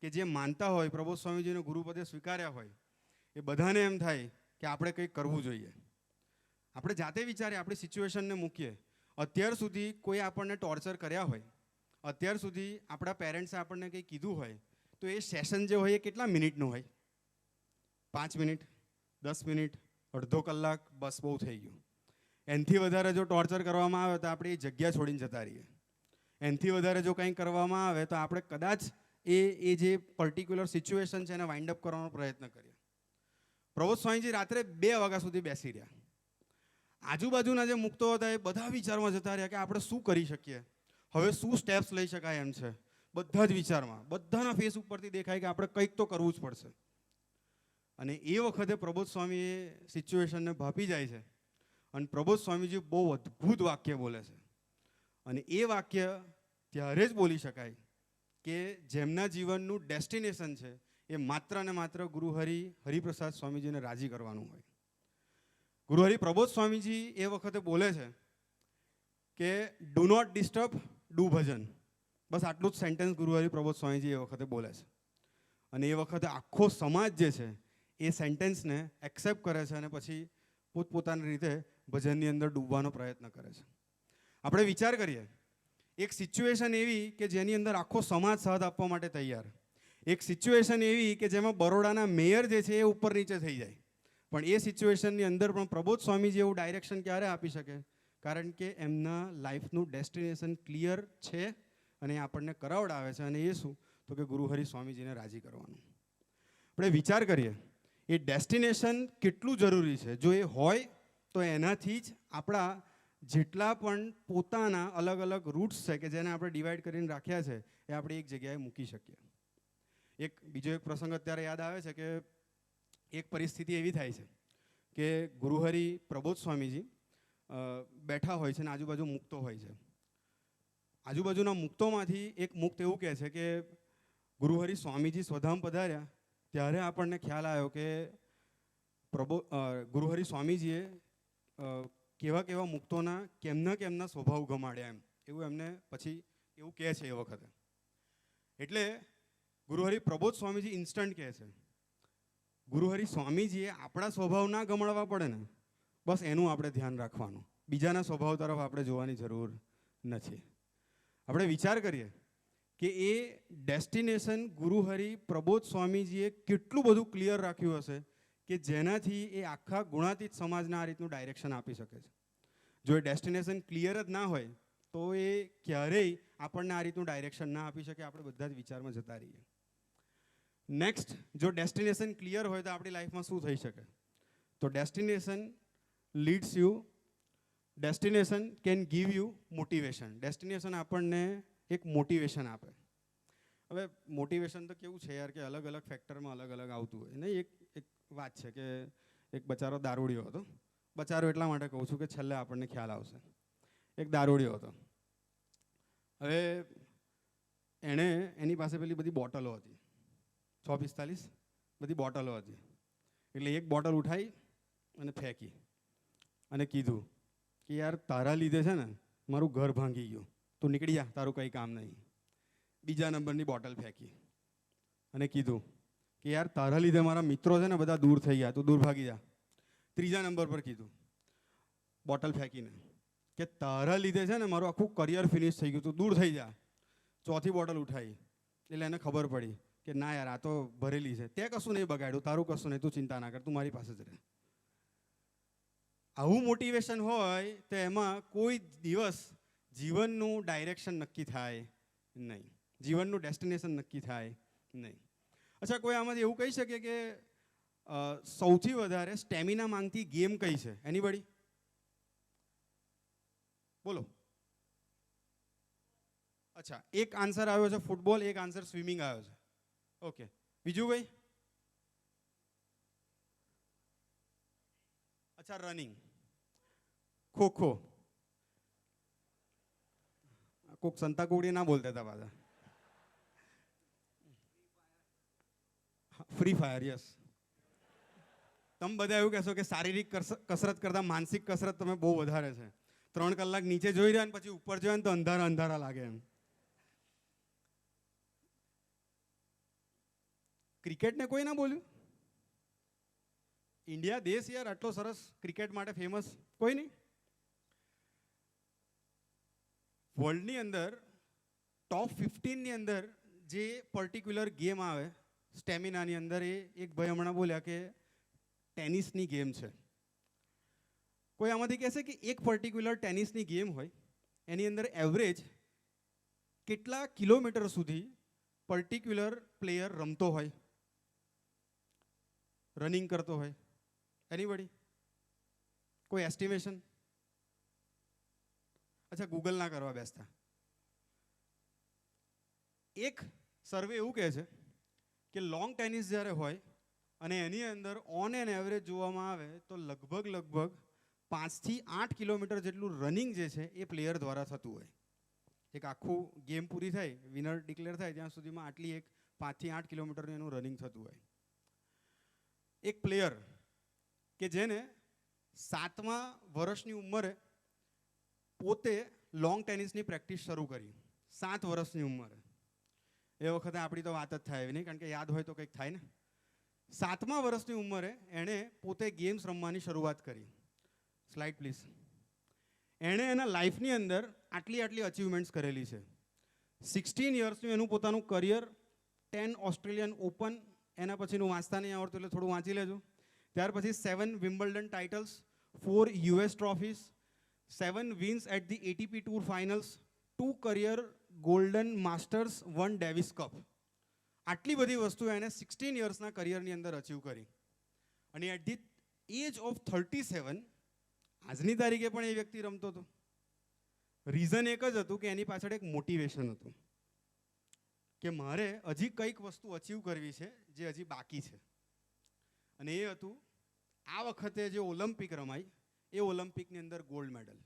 કે જે માનતા હોય, પ્રબોધ સ્વામીજીને ગુરુપદે સ્વીકાર્યા હોય, એ બધાને એમ થાય કે આપણે કંઈક કરવું જોઈએ. આપણે જાતે વિચારીએ, આપણી સિચ્યુએશનને મૂકીએ. અત્યાર સુધી કોઈ આપણને ટોર્ચર કર્યા હોય, અત્યાર સુધી આપણા પેરેન્ટ્સે આપણને કંઈ કીધું હોય, તો એ સેશન જે હોય એ કેટલા મિનિટનું હોય? 5 મિનિટ, 10 મિનિટ, અડધો કલાક, બસ બહુ થઈ ગયું. એનાથી વધારે જો ટોર્ચર કરવામાં આવે તો આપણે એ જગ્યા છોડીને જતા રહીએ. એનાથી વધારે જો કંઈ કરવામાં આવે તો આપણે કદાચ એ જે પર્ટિક્યુલર સિચ્યુએશન છે એને વાઇન્ડ અપ કરવાનો પ્રયત્ન કરીએ. પ્રબોધ સ્વામીજી રાત્રે 2 વાગ્યા સુધી બેસી રહ્યા. આજુબાજુના જે મુક્તો હતા એ બધા વિચારમાં જતા રહ્યા કે આપણે શું કરી શકીએ, હવે શું સ્ટેપ્સ લઈ શકાય એમ છે. બધા જ વિચારમાં, બધાના ફેસ ઉપરથી દેખાય કે આપણે કંઈક તો કરવું જ પડશે. અને એ વખતે પ્રબોધ સ્વામી એ સિચ્યુએશનને ભાપી જાય છે અને પ્રબોધ સ્વામીજી બહુ અદ્ભુત વાક્ય બોલે છે. અને એ વાક્ય ત્યારે જ બોલી શકાય કે જેમના જીવનનું ડેસ્ટિનેશન છે એ માત્ર ને માત્ર હરિપ્રસાદ સ્વામીજીને રાજી કરવાનું હોય. ગુરુહરિ પ્રબોધ સ્વામીજી એ વખતે બોલે છે કે ડુ નોટ ડિસ્ટર્બ, ડુ ભજન. બસ આટલું જ સેન્ટેન્સ ગુરુહરિ પ્રબોધ સ્વામીજી એ વખતે બોલે છે. અને એ વખતે આખો સમાજ જે છે એ સેન્ટેન્સને એક્સેપ્ટ કરે છે અને પછી પોતપોતાની રીતે ભજનની અંદર ડૂબવાનો પ્રયત્ન કરે છે. આપણે વિચાર કરીએ, એક સિચ્યુએશન એવી કે જેની અંદર આખો સમાજ સાથ આપવા માટે તૈયાર, એક સિચ્યુએશન એવી કે જેમાં બરોડાના મેયર જે છે એ ઉપર નીચે થઈ જાય, પણ એ સિચ્યુએશનની અંદર પણ પ્રબોધ સ્વામીજી એવું ડાયરેક્શન ક્યારે આપી શકે? કારણ કે એમના લાઈફનું ડેસ્ટિનેશન ક્લિયર છે અને એ આપણને કરાવડાવે છે. અને એ શું? તો કે ગુરુહરિ સ્વામીજીને રાજી કરવાનું. આપણે વિચાર કરીએ એ ડેસ્ટિનેશન કેટલું જરૂરી છે. જો એ હોય તો એનાથી જ આપણા જેટલા પણ પોતાના અલગ અલગ રૂટ્સ છે કે જેને આપણે ડિવાઈડ કરીને રાખ્યા છે એ આપણે એક જગ્યાએ મૂકી શકીએ. બીજો એક પ્રસંગ અત્યારે યાદ આવે છે કે એક પરિસ્થિતિ એવી થાય છે કે ગુરુહરિ પ્રબોધ સ્વામીજી બેઠા હોય છે અને આજુબાજુ મુક્તો હોય છે. આજુબાજુના મુક્તોમાંથી એક મુક્ત એવું કહે છે કે ગુરુહરિ સ્વામીજી સ્વધામ પધાર્યા ત્યારે આપણને ખ્યાલ આવ્યો કે ગુરુહરિ સ્વામીજીએ કેવા કેવા મુક્તોના કેમના સ્વભાવ ગમાડ્યા એમ, એવું એમને પછી એવું કહે છે એ વખતે. એટલે ગુરુહરિ પ્રબોધ સ્વામીજી ઇન્સ્ટન્ટ કહે છે, ગુરુહરિ સ્વામીજીએ આપણા સ્વભાવ ના ગમાડવા પડે ને, બસ એનું આપણે ધ્યાન રાખવાનું, બીજાના સ્વભાવ તરફ આપણે જોવાની જરૂર નથી. આપણે વિચાર કરીએ કે એ ડેસ્ટિનેશન ગુરુહરિ પ્રબોધ સ્વામીજીએ કેટલું બધું ક્લિયર રાખ્યું હશે કે જેનાથી એ આખા ગુણાતીત સમાજને આ રીતનું ડાયરેક્શન આપી શકે છે. જો એ ડેસ્ટિનેશન ક્લિયર જ ના હોય તો એ ક્યારેય આપણને આ રીતનું ડાયરેક્શન ના આપી શકે. આપણે બધા જ વિચારમાં જતા રહીએ. નેક્સ્ટ, જો ડેસ્ટિનેશન ક્લિયર હોય તો આપણી લાઈફમાં શું થઈ શકે? તો destination leads you, destination can give you motivation. Destination આપણને એક મોટિવેશન આપે. હવે મોટિવેશન તો કેવું છે યાર કે અલગ અલગ ફેક્ટરમાં અલગ અલગ આવતું હોય. નહીં, એક વાત છે કે એક બચારો દારૂડિયો હતો. બચારો એટલા માટે કહું છું કે છેલ્લે આપણને ખ્યાલ આવશે. એક દારૂડિયો હતો. હવે એની પાસે પેલી બધી બોટલો હતી, 645 બધી બોટલો હતી. એટલે એક બોટલ ઉઠાવી અને ફેંકી અને કીધું કે યાર તારા લીધે છે ને મારું ઘર ભાંગી ગયું, તું નીકળી જા, તારું કંઈ કામ નહીં. બીજા નંબરની બોટલ ફેંકી અને કીધું કે યાર તારા લીધે મારા મિત્રો છે ને બધા દૂર થઈ ગયા, તું દૂર ભાગી જા. ત્રીજા નંબર પર કીધું બોટલ ફેંકીને કે તારા લીધે છે ને મારું આખું કરિયર ફિનિશ થઈ ગયું, તું દૂર થઈ જા. ચોથી બોટલ ઉઠાવી એટલે એને ખબર પડી કે ના યાર આ તો ભરેલી છે. તે કશું નહીં બગાડ્યું, તારું કશું નહીં, તું ચિંતા ના કર, તું મારી પાસે જ રહે. આવું મોટિવેશન હોય તો એમાં કોઈ દિવસ જીવનનું ડાયરેક્શન નક્કી થાય નહીં, જીવનનું ડેસ્ટિનેશન નક્કી થાય નહીં. અચ્છા, કોઈ આમાંથી એવું કહી શકે કે સૌથી વધારે સ્ટેમિના માંગતી ગેમ કઈ છે? એનીબડી? બોલો. અચ્છા, એક આન્સર આવ્યો છે ફૂટબોલ, એક આન્સર સ્વિમિંગ આવ્યો છે. ઓકે, બીજું કઈ? અચ્છા, રનિંગ, ખોખો. કોક સંતા કુકડી ના બોલતા હતા પાછા. Free fire, yes. તમે બધા એવું કહેશો કે શારીરિક કસરત કરતાં માનસિક કસરત તમે બહુ વધારે છે. 3 કલાક નીચે જોઈ રહ્યા ને પછી ઉપર જોયા ને તો અંધારા અંધારા લાગે એમ. ક્રિકેટને કોઈ ના બોલ્યું? ઇન્ડિયા દેશ યાર આટલો સરસ ક્રિકેટ માટે ફેમસ, કોઈ નહીં? વર્લ્ડની અંદર ટોપ 15ની અંદર જે પર્ટિક્યુલર ગેમ આવે સ્ટેમિનાની અંદર, એ એક ભાઈ હમણાં બોલ્યા કે ટેનિસની ગેમ છે. કોઈ આમાંથી કહેશે કે એક પર્ટિક્યુલર ટેનિસની ગેમ હોય એની અંદર એવરેજ કેટલા કિલોમીટર સુધી પર્ટિક્યુલર પ્લેયર રમતો હોય, રનિંગ કરતો હોય? એનીબડી? કોઈ એસ્ટિમેશન? અચ્છા, ગૂગલ ના કરવા બેસતા. એક સર્વે એવું કહે છે કે લોંગ ટેનિસ જ્યારે હોય અને એની અંદર ઓન એન એવરેજ જોવામાં આવે તો લગભગ 5 થી 8 કિલોમીટર જેટલું રનિંગ જે છે એ પ્લેયર દ્વારા થતું હોય. એક આખું ગેમ પૂરી થાય, વિનર ડિક્લેર થાય ત્યાં સુધીમાં આટલી એક 5 થી 8 કિલોમીટરનું એનું રનિંગ થતું હોય. એક પ્લેયર કે જેને 7મા વર્ષની ઉંમરે પોતે લોંગ ટેનિસની પ્રેક્ટિસ શરૂ કરી, 7 વર્ષની ઉંમરે. એ વખતે આપણી તો વાત જ થાય નહીં, કારણ કે યાદ હોય તો કંઈક થાય ને. 7મા વર્ષની ઉંમરે એણે પોતે ગેમ્સ રમવાની શરૂઆત કરી. Slide please. એણે એના લાઈફની અંદર આટલી અચીવમેન્ટ્સ કરેલી છે. 16 યર્સનું એનું પોતાનું કરિયર, 10 ઓસ્ટ્રેલિયન ઓપન, એના પછીનું વાંચતા નહીં આવડતું એટલે થોડું વાંચી લેજો. ત્યાર પછી 7 Wimbledon titles, 4 US trophies, 7 wins at the ATP tour finals, 2 career golden masters, 1 Davis cup. આટલી બધી વસ્તુ એને 16 યર્સના કરિયરની અંદર અચીવ કરી. અને એટ ધી એજ ઓફ 37 આજની તારીખે પણ એ વ્યક્તિ રમતો હતો. રીઝન એક જ હતું કે એની પાછળ એક મોટિવેશન હતું કે મારે હજી કંઈક વસ્તુ અચીવ કરવી છે જે હજી બાકી છે. અને એ હતું આ વખતે જે ઓલિમ્પિક રમાઈ એ ઓલિમ્પિકની અંદર ગોલ્ડ મેડલ.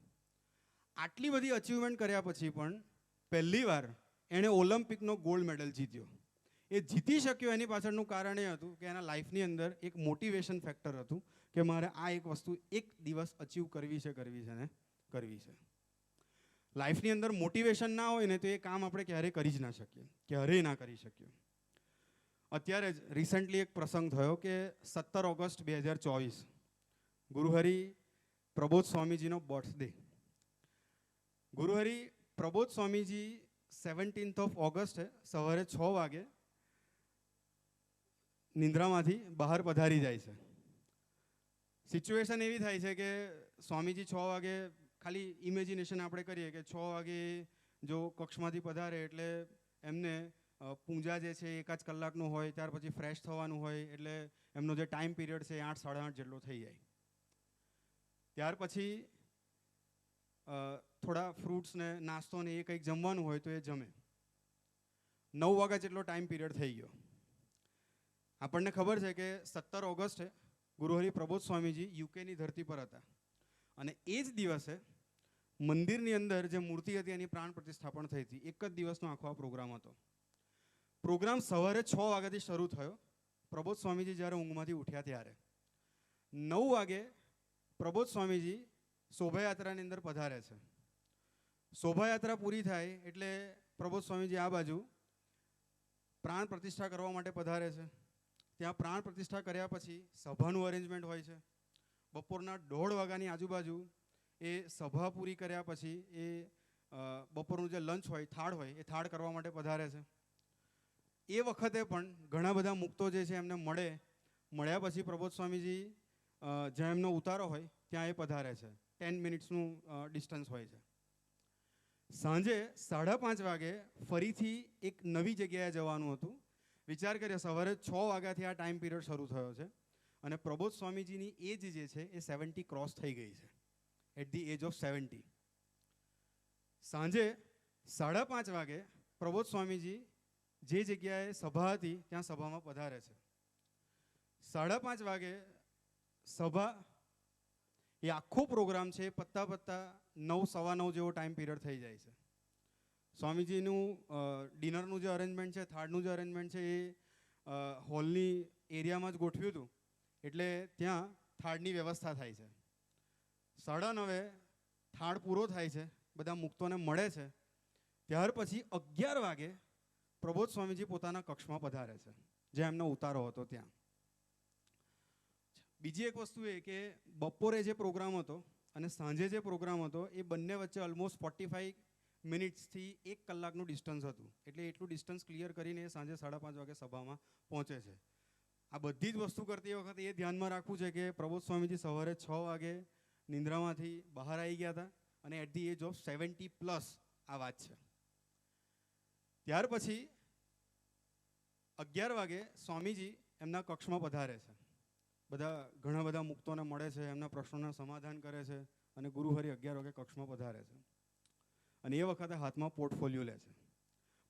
આટલી બધી અચીવમેન્ટ કર્યા પછી પણ પહેલીવાર એણે ઓલિમ્પિકનો ગોલ્ડ મેડલ જીત્યો. એ જીતી શક્યો એની પાછળનું કારણ એ હતું કે એના લાઈફની અંદર એક મોટિવેશન ફેક્ટર હતું કે મારે આ એક વસ્તુ એક દિવસ અચીવ કરવી છે ને કરવી છે. લાઈફની અંદર મોટિવેશન ના હોય ને તો એ કામ આપણે ક્યારેય કરી જ ના શકીએ, ક્યારેય ના કરી શકીએ. અત્યારે જ રિસન્ટલી એક પ્રસંગ થયો કે 17 ઓગસ્ટ 2024 ગુરુહરિ પ્રબોધ સ્વામીજીનો birthday. Guruhari Prabodh Swamiji 17th of August સવારે 6 વાગે નિંદ્રામાંથી બહાર પધારી જાય છે. સિચ્યુએશન એવી થાય છે કે સ્વામીજી 6 વાગે, ખાલી ઇમેજિનેશન આપણે કરીએ કે 6 વાગે જો કક્ષમાંથી પધારે એટલે એમને પૂજા જે છે 1 જ કલાકનું હોય, ત્યાર પછી ફ્રેશ થવાનું હોય, એટલે એમનો જે ટાઈમ પીરિયડ છે 8 સાડા 8 જેટલો થઈ જાય. ત્યાર પછી થોડા ફ્રૂટ્સ ને નાસ્તો ને એ કંઈક જમવાનું હોય તો એ જમે. 9 વાગ્યા જેટલો ટાઈમ પીરિયડ થઈ ગયો. આપણને ખબર છે કે 17 ઓગસ્ટે ગુરુહરિ પ્રબોધ સ્વામીજી યુકેની ધરતી પર હતા અને એ જ દિવસે મંદિરની અંદર જે મૂર્તિ હતી એની પ્રાણ પ્રતિષ્ઠાપન થઈ હતી. એક જ દિવસનો આખો આ પ્રોગ્રામ હતો. પ્રોગ્રામ સવારે 6 વાગ્યાથી શરૂ થયો. પ્રબોધ સ્વામીજી જ્યારે ઊંઘમાંથી ઉઠ્યા ત્યારે 9 વાગે પ્રબોધ સ્વામીજી શોભાયાત્રાની અંદર પધારે છે. શોભાયાત્રા પૂરી થાય એટલે પ્રબોધ સ્વામીજી આ બાજુ પ્રાણ પ્રતિષ્ઠા કરવા માટે પધારે છે. ત્યાં પ્રાણ પ્રતિષ્ઠા કર્યા પછી સભાનું અરેન્જમેન્ટ હોય છે. બપોરના 1:30 વાગ્યાની આજુબાજુ એ સભા પૂરી કર્યા પછી એ બપોરનું જે લંચ હોય, થાળ હોય, એ થાળ કરવા માટે પધારે છે. એ વખતે પણ ઘણા બધા મુક્તો જે છે એમને મળ્યા પછી પ્રબોધ સ્વામીજી જ્યાં એમનો ઉતારો હોય ત્યાં એ પધારે છે. 10 મિનિટ્સનું ડિસ્ટન્સ હોય છે. સાંજે 5:30 વાગે ફરીથી એક નવી જગ્યાએ જવાનું હતું. વિચાર કરીએ, સવારે 6 વાગ્યાથી આ ટાઈમ પીરિયડ શરૂ થયો છે અને પ્રબોધ સ્વામીજીની એજ જે છે એ 70 ક્રોસ થઈ ગઈ છે, એટ ધી એજ ઓફ 70. સાંજે 5:30 વાગે પ્રબોધ સ્વામીજી જે જગ્યાએ સભા હતી ત્યાં સભામાં પધારે છે. 5:30 વાગે સભા એ આખો પ્રોગ્રામ છે પત્તા 9, સવા 9 જેવો ટાઈમ પીરિયડ થઈ જાય છે. સ્વામીજીનું ડિનરનું જે અરેન્જમેન્ટ છે, થાળનું જે અરેન્જમેન્ટ છે એ હોલની એરિયામાં જ ગોઠવ્યું હતું, એટલે ત્યાં થાળની વ્યવસ્થા થાય છે. 9:30 થાળ પૂરો થાય છે, બધા મુક્તોને મળે છે. ત્યાર પછી 11 વાગે પ્રબોધ સ્વામીજી પોતાના કક્ષમાં પધારે છે, જ્યાં એમનો ઉતારો હતો ત્યાં. બીજી એક વસ્તુ એ કે બપોરે જે પ્રોગ્રામ હતો અને સાંજે જે પ્રોગ્રામ હતો એ બંને વચ્ચે ઓલમોસ્ટ 45 મિનિટ્સથી 1 કલાકનું ડિસ્ટન્સ હતું. એટલે એટલું ડિસ્ટન્સ ક્લિયર કરીને એ સાંજે 5:30 વાગે સભામાં પહોંચે છે. આ બધી જ વસ્તુ કરતી વખતે એ ધ્યાનમાં રાખવું છે કે પ્રબોધ સ્વામીજી સવારે 6 વાગે નિંદ્રામાંથી બહાર આવી ગયા હતા અને એટ ધી એજ ઓફ 70+ આ વાત છે. ત્યાર પછી 11 વાગે સ્વામીજી એમના કક્ષમાં પધારે છે. ઘણા બધા મુક્તોને મળે છે, એમના પ્રશ્નોના સમાધાન કરે છે અને ગુરુહરિ 11 વાગે કક્ષમાં પધારે છે. અને એ વખતે હાથમાં પોર્ટફોલિયો લે છે.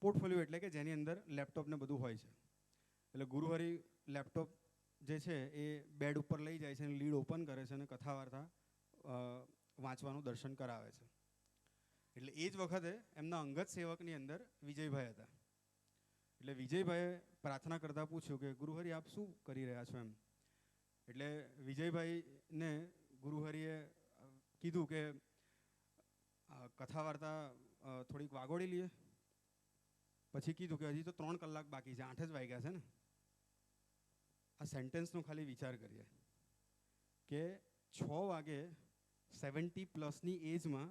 પોર્ટફોલિયો એટલે કે જેની અંદર લેપટોપ ને બધું હોય છે. એટલે ગુરુહરિ લેપટોપ જે છે એ બેડ ઉપર લઈ જાય છે અને લીડ ઓપન કરે છે અને કથા વાર્તા વાંચવાનું દર્શન કરાવે છે. એટલે એ જ વખતે એમના અંગત સેવકની અંદર વિજયભાઈ હતા. એટલે વિજયભાઈએ પ્રાર્થના કરતાં પૂછ્યું કે ગુરુહરિ આપ શું કરી રહ્યા છો એમ. એટલે વિજયભાઈને ગુરુહરિએ કીધું કે કથા વાર્તા થોડીક વાગોડી લઈએ. પછી કીધું કે હજી તો 3 કલાક બાકી છે, 8 જ વાગ્યા છે ને. આ સેન્ટેન્સનો ખાલી વિચાર કરીએ કે 6 વાગે 70+ની એજમાં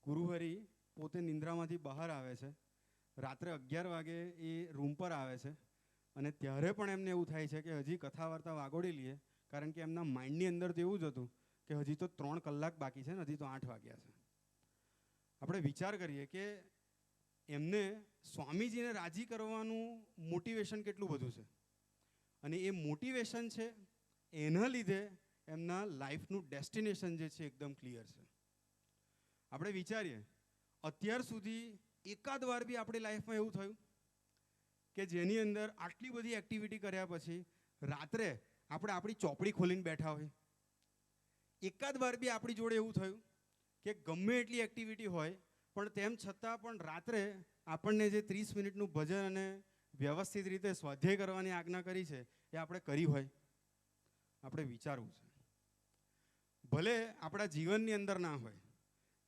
ગુરુહરિ પોતે નિંદ્રામાંથી બહાર આવે છે, રાત્રે 11 વાગે એ રૂમ પર આવે છે અને ત્યારે પણ એમને એવું થાય છે કે હજી કથા વાર્તા વાગોડી લઈએ, કારણ કે એમના માઇન્ડની અંદર તો એવું જ હતું કે હજી તો 3 કલાક બાકી છે ને, હજી તો 8 વાગ્યા છે. આપણે વિચાર કરીએ કે એમને સ્વામીજીને રાજી કરવાનું મોટિવેશન કેટલું બધું છે અને એ મોટિવેશન છે એના લીધે એમના લાઈફનું ડેસ્ટિનેશન જે છે એકદમ ક્લિયર છે. આપણે વિચારીએ, અત્યાર સુધી એકાદ વાર બી આપણી લાઈફમાં એવું થયું કે જેની અંદર આટલી બધી એક્ટિવિટી કર્યા પછી રાત્રે આપણે આપણી ચોપડી ખોલીને બેઠા હોય. એકાદ વાર બી આપણી જોડે એવું થયું કે ગમે એટલી એક્ટિવિટી હોય પણ તેમ છતાં પણ રાત્રે આપણને જે 30 મિનિટનું ભજન અને વ્યવસ્થિત રીતે સ્વાધ્યાય કરવાની આજ્ઞા કરી છે એ આપણે કરી હોય. આપણે વિચારવું છે. ભલે આપણા જીવનની અંદર ના હોય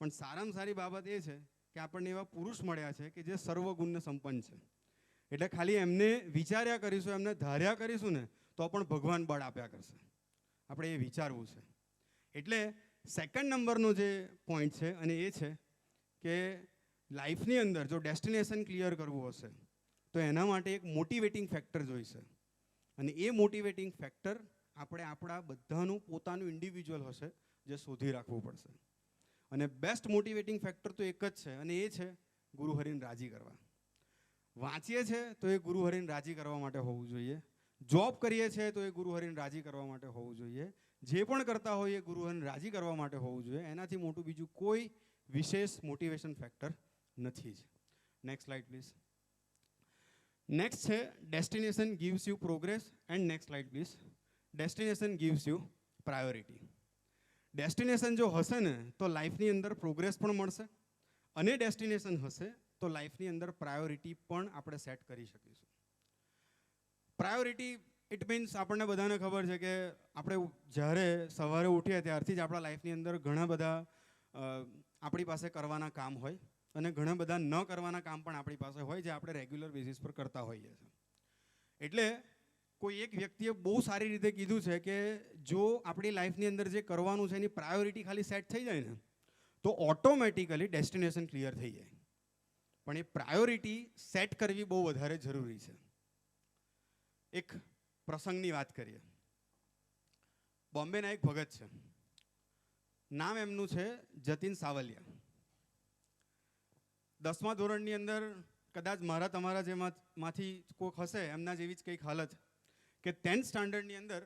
પણ સારામાં સારી બાબત એ છે કે આપણને એવા પુરુષ મળ્યા છે કે જે સર્વગુણને સંપન્ન છે. એટલે ખાલી એમને વિચાર્યા કરીશું, એમને ધાર્યા કરીશું ને તો પણ ભગવાન બળ આપ્યા કરશે. આપણે એ વિચારવું છે. એટલે સેકન્ડ નંબરનો જે પોઈન્ટ છે અને એ છે કે લાઈફની અંદર જો ડેસ્ટિનેશન ક્લિયર કરવું હશે તો એના માટે એક મોટિવેટિંગ ફેક્ટર જોઈશે. અને એ મોટિવેટિંગ ફેક્ટર આપણે આપણા બધાનું પોતાનું ઇન્ડિવિજ્યુઅલ હશે જે શોધી રાખવું પડશે. અને બેસ્ટ મોટિવેટિંગ ફેક્ટર તો એક જ છે અને એ છે ગુરુહરિને રાજી કરવા. વાંચીએ છીએ તો એ ગુરુહરિને રાજી કરવા માટે હોવું જોઈએ. જોબ કરીએ છીએ તો એ ગુરુહરિને રાજી કરવા માટે હોવું જોઈએ. જે પણ કરતા હોય એ ગુરુહરિને રાજી કરવા માટે હોવું જોઈએ. એનાથી મોટું બીજું કોઈ વિશેષ મોટિવેશન ફેક્ટર નથી જ. Next slide please. નેક્સ્ટ છે destination gives you progress and next slide please. Destination gives you priority. Destination જો હશે ને તો લાઈફની અંદર પ્રોગ્રેસ પણ મળશે અને ડેસ્ટિનેશન હશે તો લાઈફની અંદર પ્રાયોરિટી પણ આપણે સેટ કરી શકીશું. પ્રાયોરિટી ઇટ મીન્સ આપણને બધાને ખબર છે કે આપણે જ્યારે સવારે ઉઠીએ ત્યારથી જ આપણા લાઈફની અંદર ઘણા બધા આપણી પાસે કરવાના કામ હોય અને ઘણા બધા ન કરવાના કામ પણ આપણી પાસે હોય જે આપણે રેગ્યુલર બેઝિસ પર કરતા હોઈએ છીએ. એટલે કોઈ એક વ્યક્તિએ બહુ સારી રીતે કીધું છે કે જો આપણી લાઈફની અંદર જે કરવાનું છે એની પ્રાયોરિટી ખાલી સેટ થઈ જાય ને તો ઓટોમેટિકલી ડેસ્ટિનેશન ક્લિયર થઈ જાય. પણ એ પ્રાયોરિટી સેટ કરવી બહુ વધારે જરૂરી છે. એક પ્રસંગની વાત કરીએ. બોમ્બેના એક ભગત છે, નામ એમનું છે જતીન સાવલિયા. 10મા ધોરણની અંદર કદાચ મારા તમારા જેમાંથી કોઈક હશે એમના જેવી જ કંઈક હાલત કે 10th સ્ટાન્ડર્ડની અંદર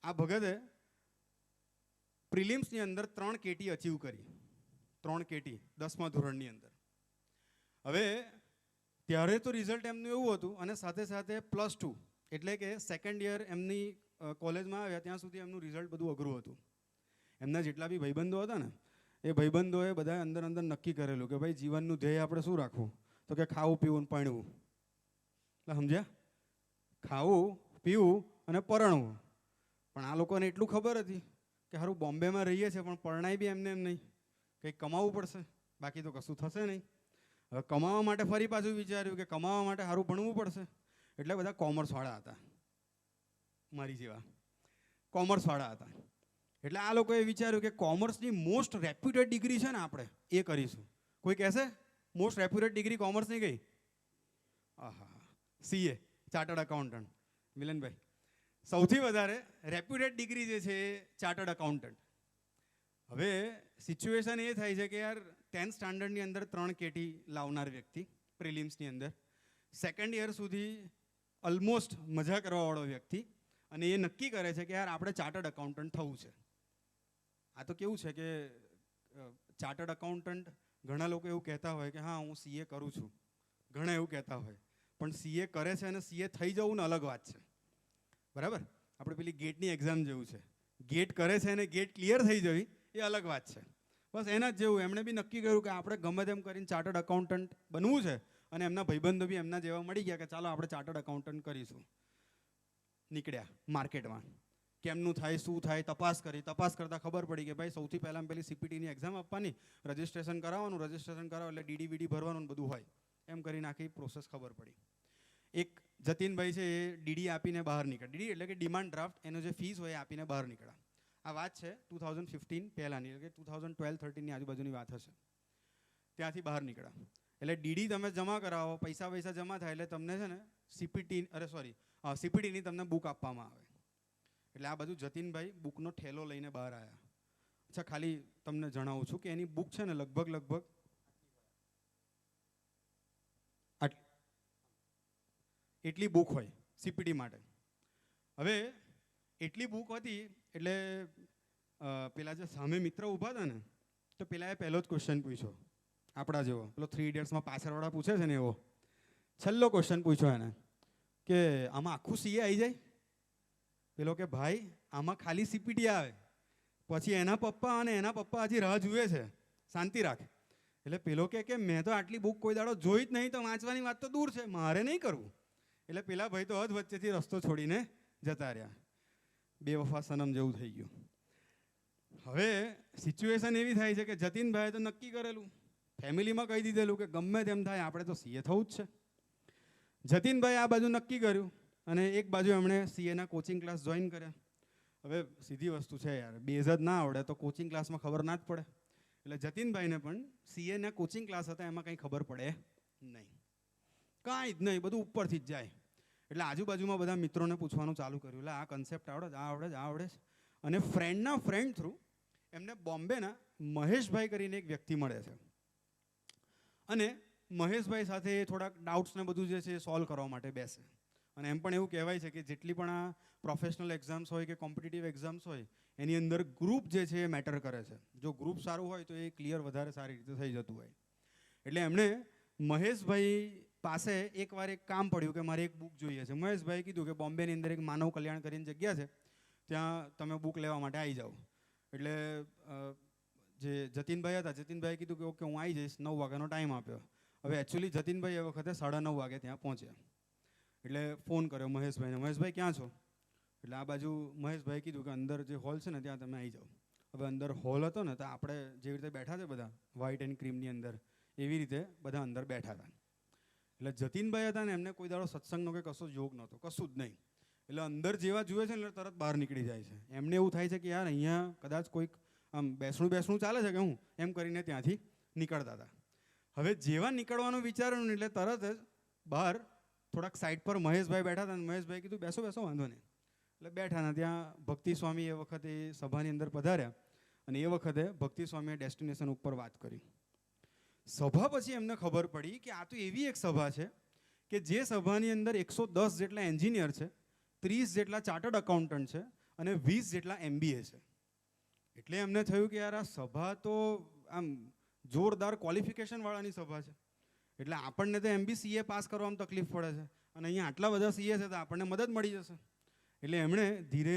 આ ભગતે પ્રિલિમ્સની અંદર 3 KT અચીવ કરી. 3 KT 10મા ધોરણની અંદર. હવે ત્યારે તો રિઝલ્ટ એમનું એવું હતું અને સાથે સાથે +2 એટલે કે સેકન્ડ યર એમની કોલેજમાં આવ્યા ત્યાં સુધી એમનું રિઝલ્ટ બધું અઘરું હતું. એમના જેટલા બી ભાઈબંધો હતા ને એ ભાઈબંધોએ બધા અંદર અંદર નક્કી કરેલું કે ભાઈ જીવનનું ધ્યેય આપણે શું રાખવું, તો કે ખાવું પીવું ને પરણવું. એટલે સમજ્યા? ખાવું પીવું અને પરણવું. પણ આ લોકોને એટલું ખબર હતી કે સારું બોમ્બેમાં રહીએ છીએ પણ પરણાય બી એમને એમ નહીં, કંઈક કમાવવું પડશે, બાકી તો કશું થશે નહીં. હવે કમાવા માટે ફરી પાછું વિચાર્યું કે કમાવા માટે સારું ભણવું પડશે. એટલે બધા કોમર્સવાળા હતા, મારી જેવા કોમર્સવાળા હતા. એટલે આ લોકોએ વિચાર્યું કે કોમર્સની મોસ્ટ રેપ્યુટેડ ડિગ્રી છે ને આપણે એ કરીશું. કોઈ કહેશે મોસ્ટ રેપ્યુટેડ ડિગ્રી કોમર્સની કઈ? આહા, CA, ચાર્ટર્ડ એકાઉન્ટન્ટ. મિલનભાઈ, સૌથી વધારે રેપ્યુટેડ ડિગ્રી જે છે એ ચાર્ટર્ડ એકાઉન્ટન્ટ. હવે સિચ્યુએશન એ થાય છે કે યાર 10th સ્ટાન્ડર્ડની અંદર 3 KT લાવનાર વ્યક્તિ પ્રિલિમ્સની અંદર સેકન્ડ યર સુધી ઓલમોસ્ટ મજા કરવાવાળો વ્યક્તિ અને એ નક્કી કરે છે કે યાર આપણે ચાર્ટર્ડ એકાઉન્ટન્ટ થવું છે. આ તો કેવું છે કે ચાર્ટર્ડ એકાઉન્ટન્ટ ઘણા લોકો એવું કહેતા હોય કે હા હું CA કરું છું, ઘણા એવું કહેતા હોય. પણ CA કરે છે અને CA થઈ જવું ને અલગ વાત છે, બરાબર? આપણે પેલી ગેટની એક્ઝામ જેવું છે. ગેટ કરે છે અને ગેટ ક્લિયર થઈ જવી એ અલગ વાત છે. બસ એના જ જેવું એમણે બી નક્કી કર્યું કે આપણે ગમે તેમ કરીને ચાર્ટર્ડ એકાઉન્ટન્ટ બનવું છે અને એમના ભાઈબંધો બી એમના જેવા મળી ગયા કે ચાલો આપણે ચાર્ટર્ડ એકાઉન્ટન્ટ કરીશું. નીકળ્યા માર્કેટમાં, કેમનું થાય શું થાય તપાસ કરી. તપાસ કરતાં ખબર પડી કે ભાઈ સૌથી પહેલાં પેલી CPTની એક્ઝામ આપવાની, રજિસ્ટ્રેશન કરાવવાનું, રજિસ્ટ્રેશન કરાવો એટલે DD ભરવાનું બધું હોય. એમ કરીને આખી પ્રોસેસ ખબર પડી. એક જતીનભાઈ છે એ DD આપીને બહાર નીકળ્યા. DD એટલે કે ડિમાન્ડ ડ્રાફ્ટ, એનો જે ફીસ હોય એ આપીને બહાર નીકળ્યા. આ વાત છે 2015 પહેલાંની, એટલે કે 2012-13ની આજુબાજુની વાત હશે. ત્યાંથી બહાર નીકળ્યા. એટલે DD તમે જમા કરાવો, પૈસા જમા થાય એટલે તમને છે ને CPTની તમને બુક આપવામાં આવે. એટલે આ બાજુ જતીનભાઈ બુકનો ઠેલો લઈને બહાર આવ્યા. અચ્છા, ખાલી તમને જણાવું છું કે એની બુક છે ને લગભગ એટલી બુક હોય CPT માટે. હવે એટલી બુક હતી એટલે પેલા જે સામે મિત્ર ઊભા હતા ને તો પેલાએ પહેલો જ ક્વેશ્ચન પૂછ્યો, આપણા જેવો પેલો 3 Idiotsમાં પાછળવાળા પૂછે છે ને એવો છેલ્લો ક્વેશ્ચન પૂછ્યો એને કે આમાં આખું CA આવી જાય? પેલો કે ભાઈ આમાં ખાલી CPT આવે, પછી એના પપ્પા હજી રાહ જુએ છે, શાંતિ રાખ. એટલે પેલો કે મેં તો આટલી બુક કોઈ દાડો જોઈ જ નહીં, તો વાંચવાની વાત તો દૂર છે, મારે નહીં કરવું. એટલે પેલા ભાઈ તો હદ વચ્ચેથી રસ્તો છોડીને જતા રહ્યા. બેવફા સનમ જેવું થઈ ગયું. હવે સિચ્યુએશન એવી થાય છે કે જતીનભાઈએ તો નક્કી કરેલું, ફેમિલીમાં કહી દીધેલું કે ગમે તેમ થાય આપણે તો CA થવું જ છે. જતીનભાઈ આ બાજુ નક્કી કર્યું અને એક બાજુ એમણે CAના કોચિંગ ક્લાસ જોઈન કર્યા. હવે સીધી વસ્તુ છે યાર, બેઝ જ ના આવડે તો કોચિંગ ક્લાસમાં ખબર ના જ પડે. એટલે જતીનભાઈને પણ CAના કોચિંગ ક્લાસ હતા એમાં કંઈ ખબર પડે નહીં, કાંઈ જ નહીં, બધું ઉપરથી જ જાય. એટલે આજુબાજુમાં બધા મિત્રોને પૂછવાનું ચાલુ કર્યું, એટલે આ કન્સેપ્ટ આવડે છે. અને ફ્રેન્ડના ફ્રેન્ડ થ્રુ એમને બોમ્બેના મહેશભાઈ કરીને એક વ્યક્તિ મળે છે. અને મહેશભાઈ સાથે થોડાક ડાઉટ્સને બધું જે છે એ સોલ્વ કરવા માટે બેસે. અને એમ પણ એવું કહેવાય છે કે જેટલી પણ આ પ્રોફેશનલ એક્ઝામ્સ હોય કે કોમ્પિટિટિવ એક્ઝામ્સ હોય એની અંદર ગ્રુપ જે છે એ મેટર કરે છે. જો ગ્રુપ સારું હોય તો એ ક્લિયર વધારે સારી રીતે થઈ જતું હોય. એટલે એમણે મહેશભાઈ પાસે એકવાર એક કામ પડ્યું કે મારે એક બુક જોઈએ છે. મહેશભાઈ કીધું કે બોમ્બેની અંદર એક માનવ કલ્યાણ કરીને જગ્યા છે, ત્યાં તમે બુક લેવા માટે આવી જાઓ. એટલે જે જતીનભાઈ હતા, જતીનભાઈએ કીધું કે ઓકે હું આવી જઈશ, 9 વાગ્યાનો ટાઈમ આપ્યો. હવે એકચ્યુઅલી જતીનભાઈ એ વખતે 9:30 વાગે ત્યાં પહોંચ્યા. એટલે ફોન કર્યો મહેશભાઈને, મહેશભાઈ ક્યાં છો? એટલે આ બાજુ મહેશભાઈ કીધું કે અંદર જે હોલ છે ને ત્યાં તમે આવી જાઓ. હવે અંદર હોલ હતો ને, તો આપણે જેવી રીતે બેઠા છે બધા વ્હાઇટ એન્ડ ક્રીમની અંદર, એવી રીતે બધા અંદર બેઠા હતા. એટલે જતીનભાઈ હતા ને, એમને કોઈ દાડો સત્સંગનો કે કશો યોગ નહોતો, કશું જ નહીં. એટલે અંદર જેવા જુએ છે ને એટલે તરત બહાર નીકળી જાય છે. એમને એવું થાય છે કે યાર અહીંયા કદાચ કોઈક આમ બેસણું ચાલે છે કે હું, એમ કરીને ત્યાંથી નીકળતા હતા. હવે જેવા નીકળવાનું વિચાર્યું ને એટલે તરત જ બહાર થોડાક સાઈડ પર મહેશભાઈ બેઠા હતા. મહેશભાઈ કીધું બેસો વાંધો નહીં. એટલે બેઠા ને ત્યાં ભક્તિ સ્વામી એ વખતે સભાની અંદર પધાર્યા અને એ વખતે ભક્તિ સ્વામીએ ડેસ્ટિનેશન ઉપર વાત કરી. સભા પછી એમને ખબર પડી કે આ તો એવી એક સભા છે કે જે સભાની અંદર 110 જેટલા એન્જિનિયર છે, 30 જેટલા ચાર્ટર્ડ એકાઉન્ટન્ટ છે અને 20 જેટલા MBA છે. એટલે એમને થયું કે યાર આ સભા તો આમ જોરદાર ક્વોલિફિકેશન વાળાની સભા છે. એટલે આપણને તો MBCA પાસ કરવામાં તકલીફ પડે છે અને અહીંયા આટલા બધા CA છે તો આપણને મદદ મળી જશે. એટલે એમણે ધીરે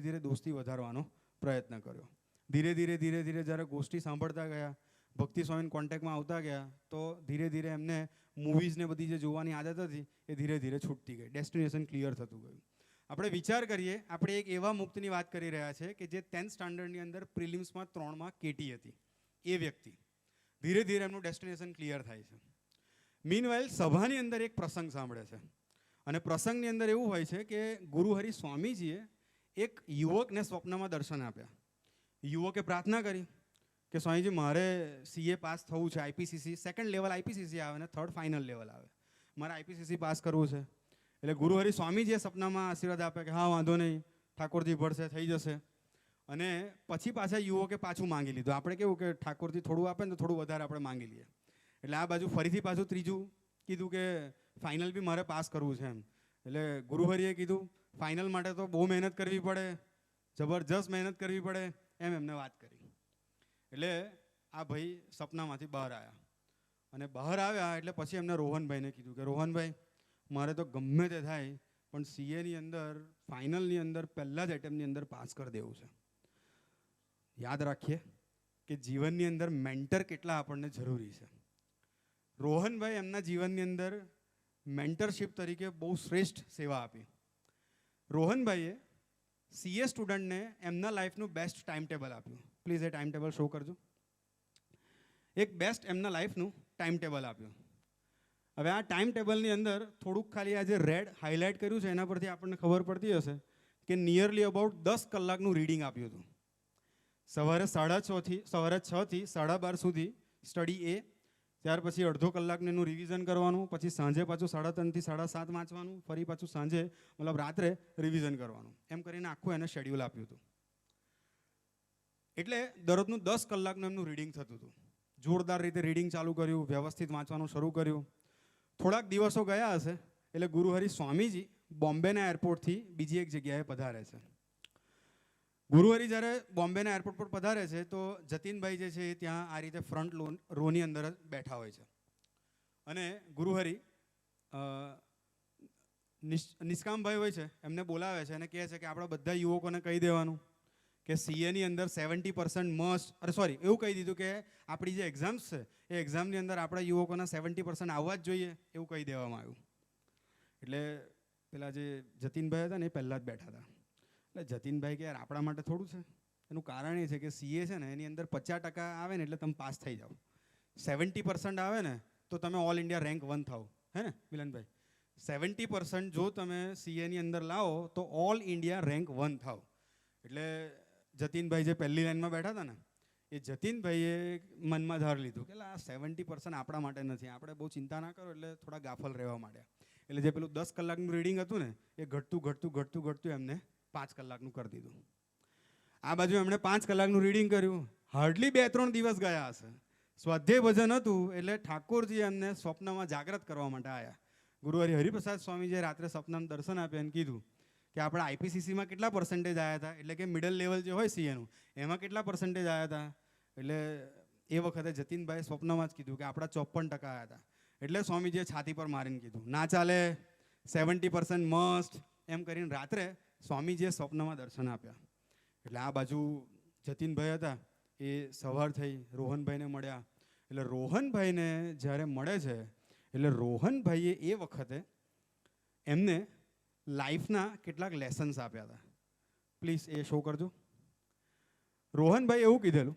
ધીરે દોસ્તી વધારવાનો પ્રયત્ન કર્યો. ધીરે ધીરે જ્યારે ગોષ્ઠી સાંભળતા ગયા, ભક્તિ સ્વામીના કોન્ટેક્ટમાં આવતા ગયા, તો ધીરે ધીરે એમને મૂવીઝને બધી જે જોવાની આદત હતી એ ધીરે ધીરે છૂટતી ગઈ. ડેસ્ટિનેશન ક્લિયર થતું ગયું. આપણે વિચાર કરીએ, આપણે એક એવા મુક્તની વાત કરી રહ્યા છે કે જે 10th સ્ટાન્ડર્ડની અંદર પ્રિલિમ્સમાં 3માં KT હતી. એ વ્યક્તિ ધીરે ધીરે એમનું ડેસ્ટિનેશન ક્લિયર થાય છે. મીનવાઇલ સભાની અંદર એક પ્રસંગ સાંભળે છે અને પ્રસંગની અંદર એવું હોય છે કે ગુરુહરિ સ્વામીજીએ એક યુવકને સ્વપ્નમાં દર્શન આપ્યા. યુવકે પ્રાર્થના કરી કે સ્વામીજી મારે CA પાસ થવું છે, IPCC 2nd લેવલ IPCC આવે ને 3rd ફાઇનલ લેવલ આવે, મારે IPCC પાસ કરવું છે. એટલે ગુરુહરિ સ્વામીજીએ સપનામાં આશીર્વાદ આપ્યા કે હા વાંધો નહીં, ઠાકોરજી ભળશે, થઈ જશે. અને પછી પાછા યુવકે પાછું માંગી લીધું. આપણે કેવું કે ઠાકોરજી થોડું આપે ને તો થોડું વધારે આપણે માંગી લઈએ. એટલે આ બાજુ ફરીથી પાછું ત્રીજું કીધું કે ફાઇનલ બી મારે પાસ કરવું છે એમ. એટલે ગુરુહરિએ કીધું ફાઇનલ માટે તો બહુ મહેનત કરવી પડે, જબરજસ્ત મહેનત કરવી પડે, એમ એમને વાત કરી. એટલે આ ભાઈ સપનામાંથી બહાર આવ્યા અને બહાર આવ્યા એટલે પછી એમને રોહનભાઈને કીધું કે રોહનભાઈ મારે તો ગમે તે થાય પણ CAની અંદર ફાઇનલની અંદર પહેલા જ એટેમ્પની અંદર પાસ કરી દેવું છે. યાદ રાખીએ કે જીવનની અંદર મેન્ટર કેટલા આપણને જરૂરી છે. રોહનભાઈ એમના જીવનની અંદર મેન્ટરશિપ તરીકે બહુ શ્રેષ્ઠ સેવા આપી. રોહનભાઈએ CA સ્ટુડન્ટને એમના લાઈફનું બેસ્ટ ટાઈમ ટેબલ આપ્યું. Please A time table show કરજો. એક બેસ્ટ એમના લાઈફનું ટાઈમ ટેબલ આપ્યું. હવે આ ટાઈમ ટેબલની અંદર થોડુંક ખાલી આ જે રેડ હાઇલાઇટ કર્યું છે એના પરથી આપણને ખબર પડતી હશે કે નિયરલી અબાઉટ 10 કલાકનું રીડિંગ આપ્યું હતું. સવારે 6:30 થી 12:30 સુધી સ્ટડી A, ત્યાર પછી અડધો કલાકનું એનું રિવિઝન કરવાનું, પછી સાંજે પાછું 3:30 થી 7:30 વાંચવાનું, ફરી પાછું સાંજે મતલબ રાત્રે રિવિઝન કરવાનું. એમ કરીને આખું એને શેડ્યુલ આપ્યું હતું. એટલે દરરોજનું 10 કલાકનું એમનું રીડિંગ થતું હતું. જોરદાર રીતે રીડિંગ ચાલુ કર્યું, વ્યવસ્થિત વાંચવાનું શરૂ કર્યું. થોડાક દિવસો ગયા હશે એટલે ગુરુહરિ સ્વામીજી બોમ્બેના એરપોર્ટથી બીજી એક જગ્યાએ પધારે છે. ગુરુહરિ જ્યારે બોમ્બેના એરપોર્ટ પર પધારે છે તો જતીનભાઈ જે છે એ ત્યાં આ રીતે ફ્રન્ટ રોની અંદર જ બેઠા હોય છે. અને ગુરુહરિ નિષ્કામભાઈ હોય છે એમને બોલાવે છે અને કહે છે કે આપણા બધા યુવકોને કહી દેવાનું કે CAની અંદર 70% મસ્ટ, એવું કહી દીધું કે આપણી જે એક્ઝામ્સ છે એ એક્ઝામની અંદર આપણા યુવકોના 70% આવવા જ જોઈએ એવું કહી દેવામાં આવ્યું. એટલે પેલા જે જતીનભાઈ હતા ને એ પહેલાં જ બેઠા હતા. એટલે જતીનભાઈ કે યાર આપણા માટે થોડું છે. એનું કારણ એ છે કે CA છે ને એની અંદર 50% આવે ને એટલે તમે પાસ થઈ જાઓ, 70% આવે ને તો તમે ઓલ ઇન્ડિયા રેન્ક 1 થાવ. હે ને મિલનભાઈ? 70% જો તમે CAની અંદર લાવો તો ઓલ ઇન્ડિયા રેન્ક 1 થાવ. એટલે જતીનભાઈ જે પહેલી લાઈનમાં બેઠા હતા ને એ જતીનભાઈએ મનમાં ધાર લીધું કે આ 70% આપણા માટે નથી, આપણે બહુ ચિંતા ના કરો, એટલે થોડા ગાફલ રહેવા માંડ્યા. એટલે જે પેલું 10 કલાકનું રીડિંગ હતું ને એ ઘટતું એમને 5 કલાકનું કરી દીધું. આ બાજુ એમણે 5 કલાકનું રીડિંગ કર્યું. હાર્ડલી 2-3 દિવસ ગયા હશે. સ્વાધ્યાય ભજન હતું એટલે ઠાકોરજી એમને સ્વપ્નમાં જાગ્રત કરવા માટે આવ્યા. ગુરુહરિ હરિપ્રસાદ સ્વામીજીએ રાત્રે સપનામાં દર્શન આપ્યા અને કીધું કે આપણે IPCCમાં કેટલા પર્સન્ટેજ આવ્યા હતા, એટલે કે મિડલ લેવલ જે હોય CAનું એમાં કેટલા પર્સન્ટેજ આવ્યા હતા. એટલે એ વખતે જતીનભાઈ સ્વપ્નમાં જ કીધું કે આપણા 54% આવ્યા હતા. એટલે સ્વામીજીએ છાતી પર મારીને કીધું ના ચાલે, 70% મસ્ટ, એમ કરીને રાત્રે સ્વામીજીએ સ્વપ્નમાં દર્શન આપ્યા. એટલે આ બાજુ જતીનભાઈ હતા એ સવાર થઈ રોહનભાઈને મળ્યા. એટલે રોહનભાઈને જ્યારે મળે છે એટલે રોહનભાઈએ એ વખતે એમને લાઈફના કેટલાક લેસન્સ આપ્યા હતા. પ્લીઝ એ શો કરજો. રોહનભાઈ એવું કીધેલું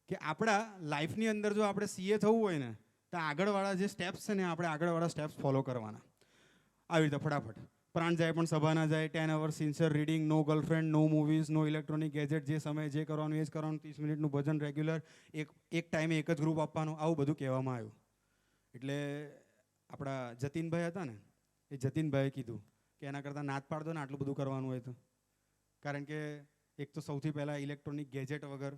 કે આપણા લાઈફની અંદર જો આપણે સીએ થવું હોય ને તો આગળવાળા જે સ્ટેપ્સ છે ને આપણે આગળવાળા સ્ટેપ્સ ફોલો કરવાના. આવી રીતે ફટાફટ. પ્રાણ જાય પણ સભા ના જાય, 10 hours સિન્સિયર રીડિંગ, નો ગર્લફ્રેન્ડ, નો મૂવીઝ, નો ઇલેક્ટ્રોનિક ગેજેટ, જે સમયે જે કરવાનું એ જ કરવાનું, 30 મિનિટનું ભજન રેગ્યુલર, એક ટાઈમે એક જ ગ્રુપ આપવાનું, આવું બધું કહેવામાં આવ્યું. એટલે આપણા જતીનભાઈ હતા ને, એ જતીનભાઈએ કીધું કે એના કરતાં નાત પાડ દો ને આટલું બધું કરવાનું હોય તો. કારણ કે એક તો સૌથી પહેલાં ઇલેક્ટ્રોનિક ગેજેટ વગર,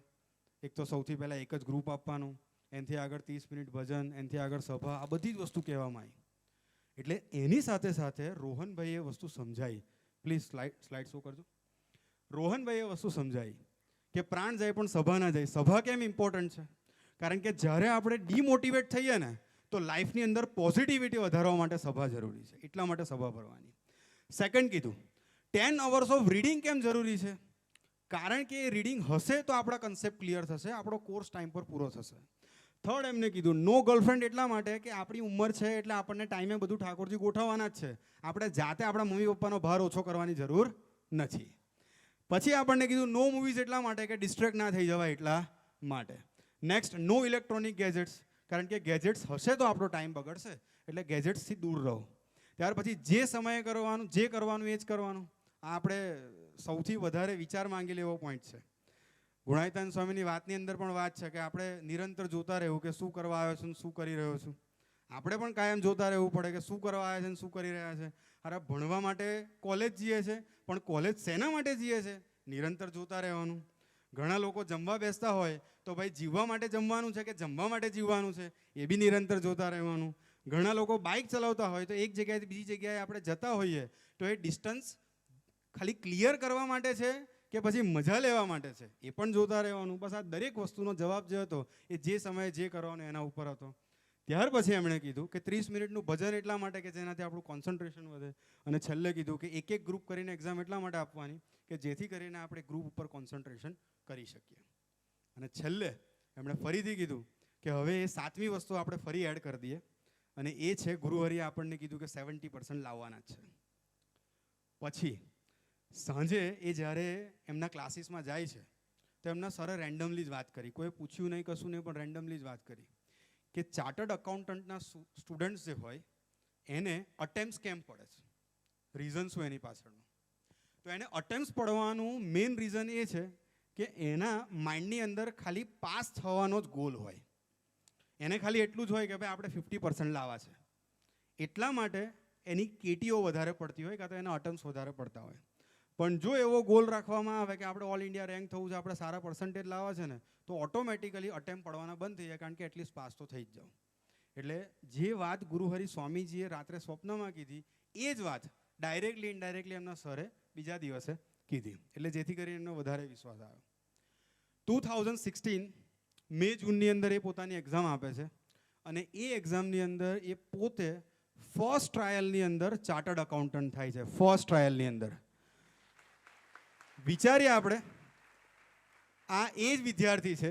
એક તો સૌથી પહેલાં એક જ ગ્રુપ આપવાનું, એનાથી આગળ 30 મિનિટ ભજન, એનાથી આગળ સભા, આ બધી જ વસ્તુ કહેવામાં આવી. એટલે એની સાથે સાથે રોહનભાઈએ વસ્તુ સમજાવી. પ્લીઝ સ્લાઇડ શો કરજો. રોહનભાઈએ વસ્તુ સમજાવી કે પ્રાણ જાય પણ સભા ના જાય. સભા કેમ ઇમ્પોર્ટન્ટ છે? કારણ કે જ્યારે આપણે ડિમોટિવેટ થઈએ ને તો લાઈફની અંદર પોઝિટિવિટી વધારવા માટે સભા જરૂરી છે. એટલા માટે સભા ભરવાની. સેકન્ડ કીધું 10 hours ઓફ રીડિંગ કેમ જરૂરી છે? કારણ કે એ રીડિંગ હશે તો આપણા કન્સેપ્ટ ક્લિયર થશે, આપણો કોર્સ ટાઈમ પર પૂરો થશે. થર્ડ એમને કીધું નો ગર્લફ્રેન્ડ એટલા માટે કે આપણી ઉંમર છે એટલે આપણને ટાઈમે બધું ઠાકોરજી ગોઠવવાના જ છે. આપણે જાતે આપણા મમ્મી પપ્પાનો ભાર ઓછો કરવાની જરૂર નથી. પછી આપણને કીધું નો મૂવીઝ એટલા માટે કે ડિસ્ટ્રેક્ટ ના થઈ જવાય એટલા માટે. નેક્સ્ટ નો ઇલેક્ટ્રોનિક ગેજેટ્સ, કારણ કે ગેજેટ્સ હશે તો આપણો ટાઈમ બગડશે, એટલે ગેજેટ્સથી દૂર રહો. ત્યાર પછી જે સમયે કરવાનું, જે કરવાનું એ જ કરવાનું. આ આપણે સૌથી વધારે વિચાર માંગી લેવો પોઈન્ટ છે. ગુણાયતાન સ્વામીની વાતની અંદર પણ વાત છે કે આપણે નિરંતર જોતા રહેવું કે શું કરવા આવ્યો છું, શું કરી રહ્યો છું. આપણે પણ કાયમ જોતા રહેવું પડે કે શું કરવા આવ્યા છે ને શું કરી રહ્યા છે. અરે ભણવા માટે કોલેજ જઈએ છે, પણ કોલેજ શેના માટે જઈએ છે? નિરંતર જોતા રહેવાનું. ઘણા લોકો જમવા બેસતા હોય તો ભાઈ જીવવા માટે જમવાનું છે કે જમવા માટે જીવવાનું છે, એ બી નિરંતર જોતા રહેવાનું. ઘણા લોકો બાઇક ચલાવતા હોય તો એક જગ્યાએથી બીજી જગ્યાએ આપણે જતા હોઈએ તો એ ડિસ્ટન્સ ખાલી ક્લિયર કરવા માટે છે કે પછી મજા લેવા માટે છે, એ પણ જોતા રહેવાનું. બસ આ દરેક વસ્તુનો જવાબ જે હતો એ જે સમયે જે કરવાનું એના ઉપર હતો. ત્યાર પછી એમણે કીધું કે 30 મિનિટનું ભજન એટલા માટે કે જેનાથી આપણું કોન્સન્ટ્રેશન વધે. અને છેલ્લે કીધું કે એક ગ્રુપ કરીને એક્ઝામ એટલા માટે આપવાની કે જેથી કરીને આપણે ગ્રુપ ઉપર કોન્સન્ટ્રેશન કરી શકીએ. અને છેલ્લે એમણે ફરીથી કીધું કે હવે એ 7મી વસ્તુ આપણે ફરી એડ કરી દઈએ, અને એ છે ગુરુહરિએ આપણને કીધું કે 70% લાવવાના જ છે. પછી સાંજે એ જ્યારે એમના ક્લાસીસમાં જાય છે તો એમના સરે રેન્ડમલી જ વાત કરી, કોઈ પૂછ્યું નહીં કશું નહીં, પણ રેન્ડમલી જ વાત કરી કે ચાર્ટર્ડ અકાઉન્ટન્ટના સ્ટુડન્ટ્સ જે હોય એને અટેમ્પ્ટ્સ કેમ પડે છે, રીઝન શું એની પાછળનું. તો એને અટેમ્પ્ટ્સ પડવાનું મેઇન રીઝન એ છે કે એના માઇન્ડની અંદર ખાલી પાસ થવાનો જ ગોલ હોય. એને ખાલી એટલું જ હોય કે ભાઈ આપણે 50% લાવવા છે. એટલા માટે એની કેટીઓ વધારે પડતી હોય કાં તો એના અટેમ્પ્ટ્સ વધારે પડતા હોય. પણ જો એવો ગોલ રાખવામાં આવે કે આપણે ઓલ ઇન્ડિયા રેન્ક થવું છે, આપણે સારા પર્સન્ટેજ લાવવા છે ને, તો ઓટોમેટિકલી અટેમ્પ પડવાના બંધ થઈ જાય, કારણ કે એટલીસ્ટ પાસ તો થઈ જ જાઓ. એટલે જે વાત ગુરુહરિ સ્વામીજીએ રાત્રે સ્વપ્નમાં કીધી એ જ વાત ડાયરેક્ટલી ઇનડાયરેક્ટલી એમના સરે બીજા દિવસે કીધી. એટલે જેથી કરીને એમનો વધારે વિશ્વાસ આવ્યો. 2016 મે જૂનની અંદર એ પોતાની એક્ઝામ આપે છે, અને એ એક્ઝામની અંદર એ પોતે ફર્સ્ટ ટ્રાયલની અંદર ચાર્ટર્ડ અકાઉન્ટન્ટ થાય છે. ફર્સ્ટ ટ્રાયલની અંદર વિચારીએ આપણે, આ એ જ વિદ્યાર્થી છે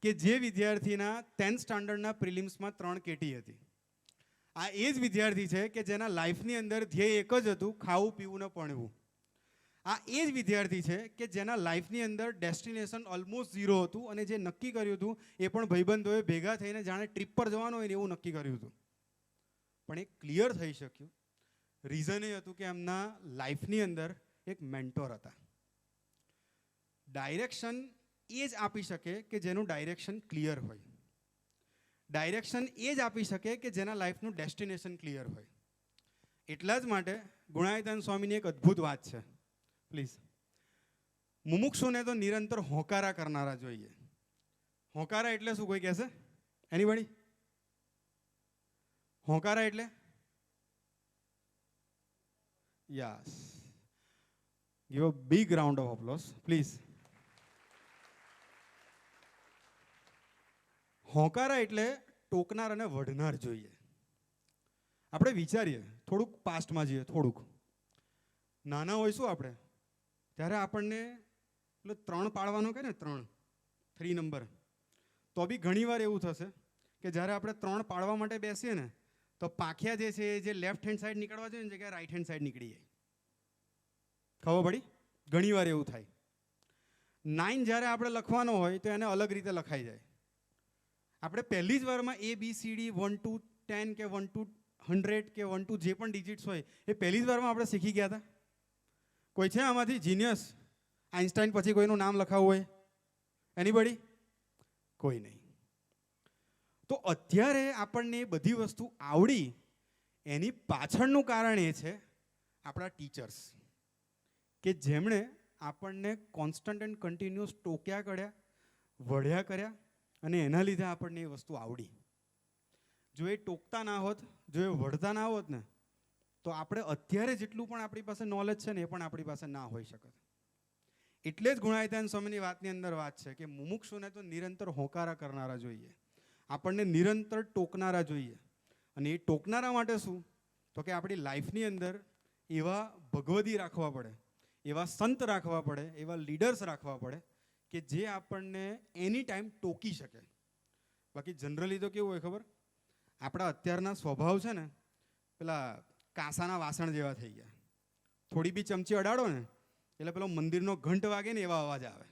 કે જે વિદ્યાર્થીના 10th સ્ટાન્ડર્ડના પ્રિલિમ્સમાં 3 કેટી હતી. આ એ જ વિદ્યાર્થી છે કે જેના લાઈફની અંદર ધ્યેય એક જ હતું, ખાવું પીવું ને ભણવું. આ એ જ વિદ્યાર્થી છે કે જેના લાઈફની અંદર ડેસ્ટિનેશન ઓલમોસ્ટ 0 હતું, અને જે નક્કી કર્યું હતું એ પણ ભાઈબંધોએ ભેગા થઈને જાણે ટ્રીપ પર જવાનું હોય ને એવું નક્કી કર્યું હતું. પણ એ ક્લિયર થઈ શક્યું. રીઝન એ હતું કે એમના લાઈફની અંદર એક મેન્ટોર હતા. ડાયરેક્શન એ જ આપી શકે કે જેનું ડાયરેક્શન ક્લિયર હોય. ડાયરેક્શન એ જ આપી શકે કે જેના લાઈફનું ડેસ્ટિનેશન ક્લિયર હોય. એટલા જ માટે ગુણાયતાન સ્વામીની એક અદ્ભુત વાત છે. પ્લીઝ, મુમુક્ષુને તો નિરંતર હોકારા કરનારા જોઈએ. હોકારા એટલે શું, કોઈ કહેશે? એનીબડી? હોકારા એટલે yes, give a big round of applause please. હોકારા એટલે ટોકનાર અને વઢનાર જોઈએ. આપણે વિચારીએ, થોડુંક પાસ્ટમાં જઈએ, થોડુંક નાના હોઈશું આપણે ત્યારે આપણને એટલે 3 પાડવાનો કહે ને, 3 નંબર, તો બી ઘણીવાર એવું થશે કે જ્યારે આપણે 3 પાડવા માટે બેસીએ ને તો પાંખિયા જે છે જે લેફ્ટ હેન્ડ સાઈડ નીકળવા જોઈએ ને જગ્યાએ રાઈટ હેન્ડ સાઈડ નીકળી જાય. ખબર પડી? ઘણીવાર એવું થાય. 9 જ્યારે આપણે લખવાનો હોય તો એને અલગ રીતે લખાઈ જાય. આપણે પહેલી જ વારમાં ABCD 1 to 10 કે 1 to 100 કે 1 to જે પણ ડિજિટ્સ હોય એ પહેલી જ વારમાં આપણે શીખી ગયા હતા. કોઈ છે આમાંથી જીનિયસ? આઇન્સ્ટાઈન પછી કોઈનું નામ લખાવું હોય? એનીબડી? કોઈ નહીં. તો અત્યારે આપણને એ બધી વસ્તુ આવડી, એની પાછળનું કારણ એ છે આપણા ટીચર્સ, કે જેમણે આપણને કોન્સ્ટન્ટ એન્ડ કન્ટિન્યુઅસ ટોક્યા કર્યા, વઢ્યા કર્યા, અને એના લીધે આપણને એ વસ્તુ આવડી. જો એ ટોકતા ના હોત, જો એ વઢતા ના હોત ને, તો આપણે અત્યારે જેટલું પણ આપણી પાસે નોલેજ છે ને એ પણ આપણી પાસે ના હોઈ શકત. એટલે જ ગુણાયતાન સ્વામીની વાતની અંદર વાત છે કે મુમુક્ષુને તો નિરંતર હોકારા કરનારા જોઈએ, આપણને નિરંતર ટોકનારા જોઈએ. અને એ ટોકનારા માટે શું? તો કે આપણી લાઈફની અંદર એવા ભગવદી રાખવા પડે, એવા સંત રાખવા પડે, એવા લીડર્સ રાખવા પડે કે જે આપણને એની ટાઈમ ટોકી શકે. બાકી જનરલી તો કેવું હોય ખબર? આપણા અત્યારના સ્વભાવ છે ને પેલા કાંસાના વાસણ જેવા થઈ ગયા. થોડી બી ચમચી અડાડો ને એટલે પેલો મંદિરનો ઘંટ વાગે ને એવા અવાજ આવે.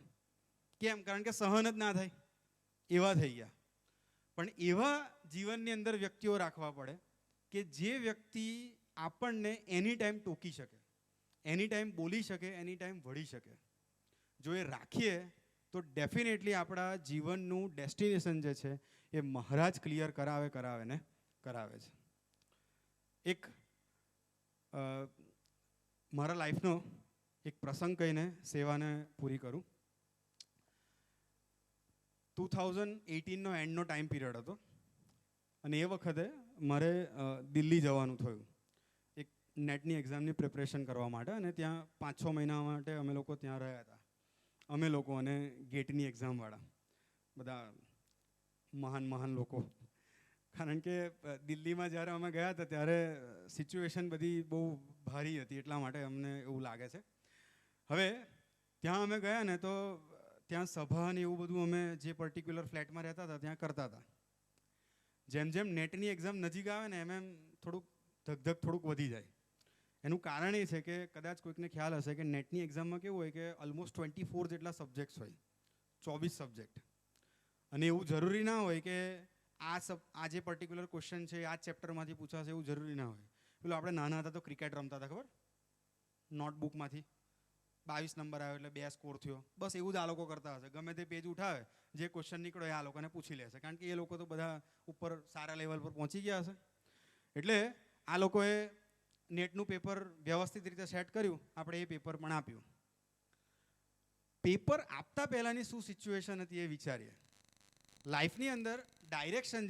કેમ? કારણ કે સહન જ ના થાય, એવા થઈ ગયા. પણ એવા જીવનની અંદર વ્યક્તિઓ રાખવા પડે કે જે વ્યક્તિ આપણને એની ટાઈમ ટોકી શકે, એની ટાઈમ બોલી શકે, એની ટાઈમ વળી શકે. જો એ રાખીએ તો ડેફિનેટલી આપણા જીવનનું ડેસ્ટિનેશન જે છે એ મહારાજ ક્લિયર કરાવે છે. એક મારા લાઈફનો એક પ્રસંગ કહીને સેવાને પૂરી કરું. 2018નો એન્ડનો ટાઈમ પીરિયડ હતો અને એ વખતે મારે દિલ્હી જવાનું થયું એક નેટની એક્ઝામની પ્રિપરેશન કરવા માટે. અને ત્યાં 5-6 મહિના માટે અમે લોકો ત્યાં રહ્યા હતા. અમે લોકો અને ગેટની એક્ઝામવાળા બધા મહાન લોકો. કારણ કે દિલ્હીમાં જ્યારે અમે ગયા હતા ત્યારે સિચ્યુએશન બધી બહુ ભારી હતી, એટલા માટે અમને એવું લાગે છે. હવે ત્યાં અમે ગયા ને તો ત્યાં સભા ને એવું બધું અમે જે પર્ટિક્યુલર ફ્લેટમાં રહેતા હતા ત્યાં કરતા હતા. જેમ જેમ નેટની એક્ઝામ નજીક આવે ને એમ થોડુંક ધગધગ થોડુંક વધી જાય. એનું કારણ એ છે કે કદાચ કોઈકને ખ્યાલ હશે કે નેટની એક્ઝામમાં કેવું હોય કે ઓલમોસ્ટ 24 જેટલા સબ્જેક્ટ્સ હોય, 24 સબ્જેક્ટ. અને એવું જરૂરી ના હોય કે આ જે પર્ટિક્યુલર ક્વેશ્ચન છે આ ચેપ્ટરમાંથી પૂછાશે, એવું જરૂરી ના હોય. પેલું આપણે નાના હતા તો ક્રિકેટ રમતા હતા ખબર? નોટબુકમાંથી 22 નંબર આવ્યો એટલે 2 સ્કોર થયો, બસ એવું જ આ લોકો કરતા હશે. ગમે તે પેજ ઉઠાવે, જે ક્વેશ્ચન નીકળો એ આ લોકોને પૂછી લેશે, કારણ કે એ લોકો તો બધા ઉપર સારા લેવલ પર પહોંચી ગયા હશે. એટલે આ લોકોએ નેટનું પેપર વ્યવસ્થિત રીતે સેટ કર્યું, આપણે એ પેપર પણ આપ્યું. પેપર આપતા પહેલાંની શું સિચ્યુએશન હતી એ વિચારીએ. લાઈફની અંદર ડાયરેક્શન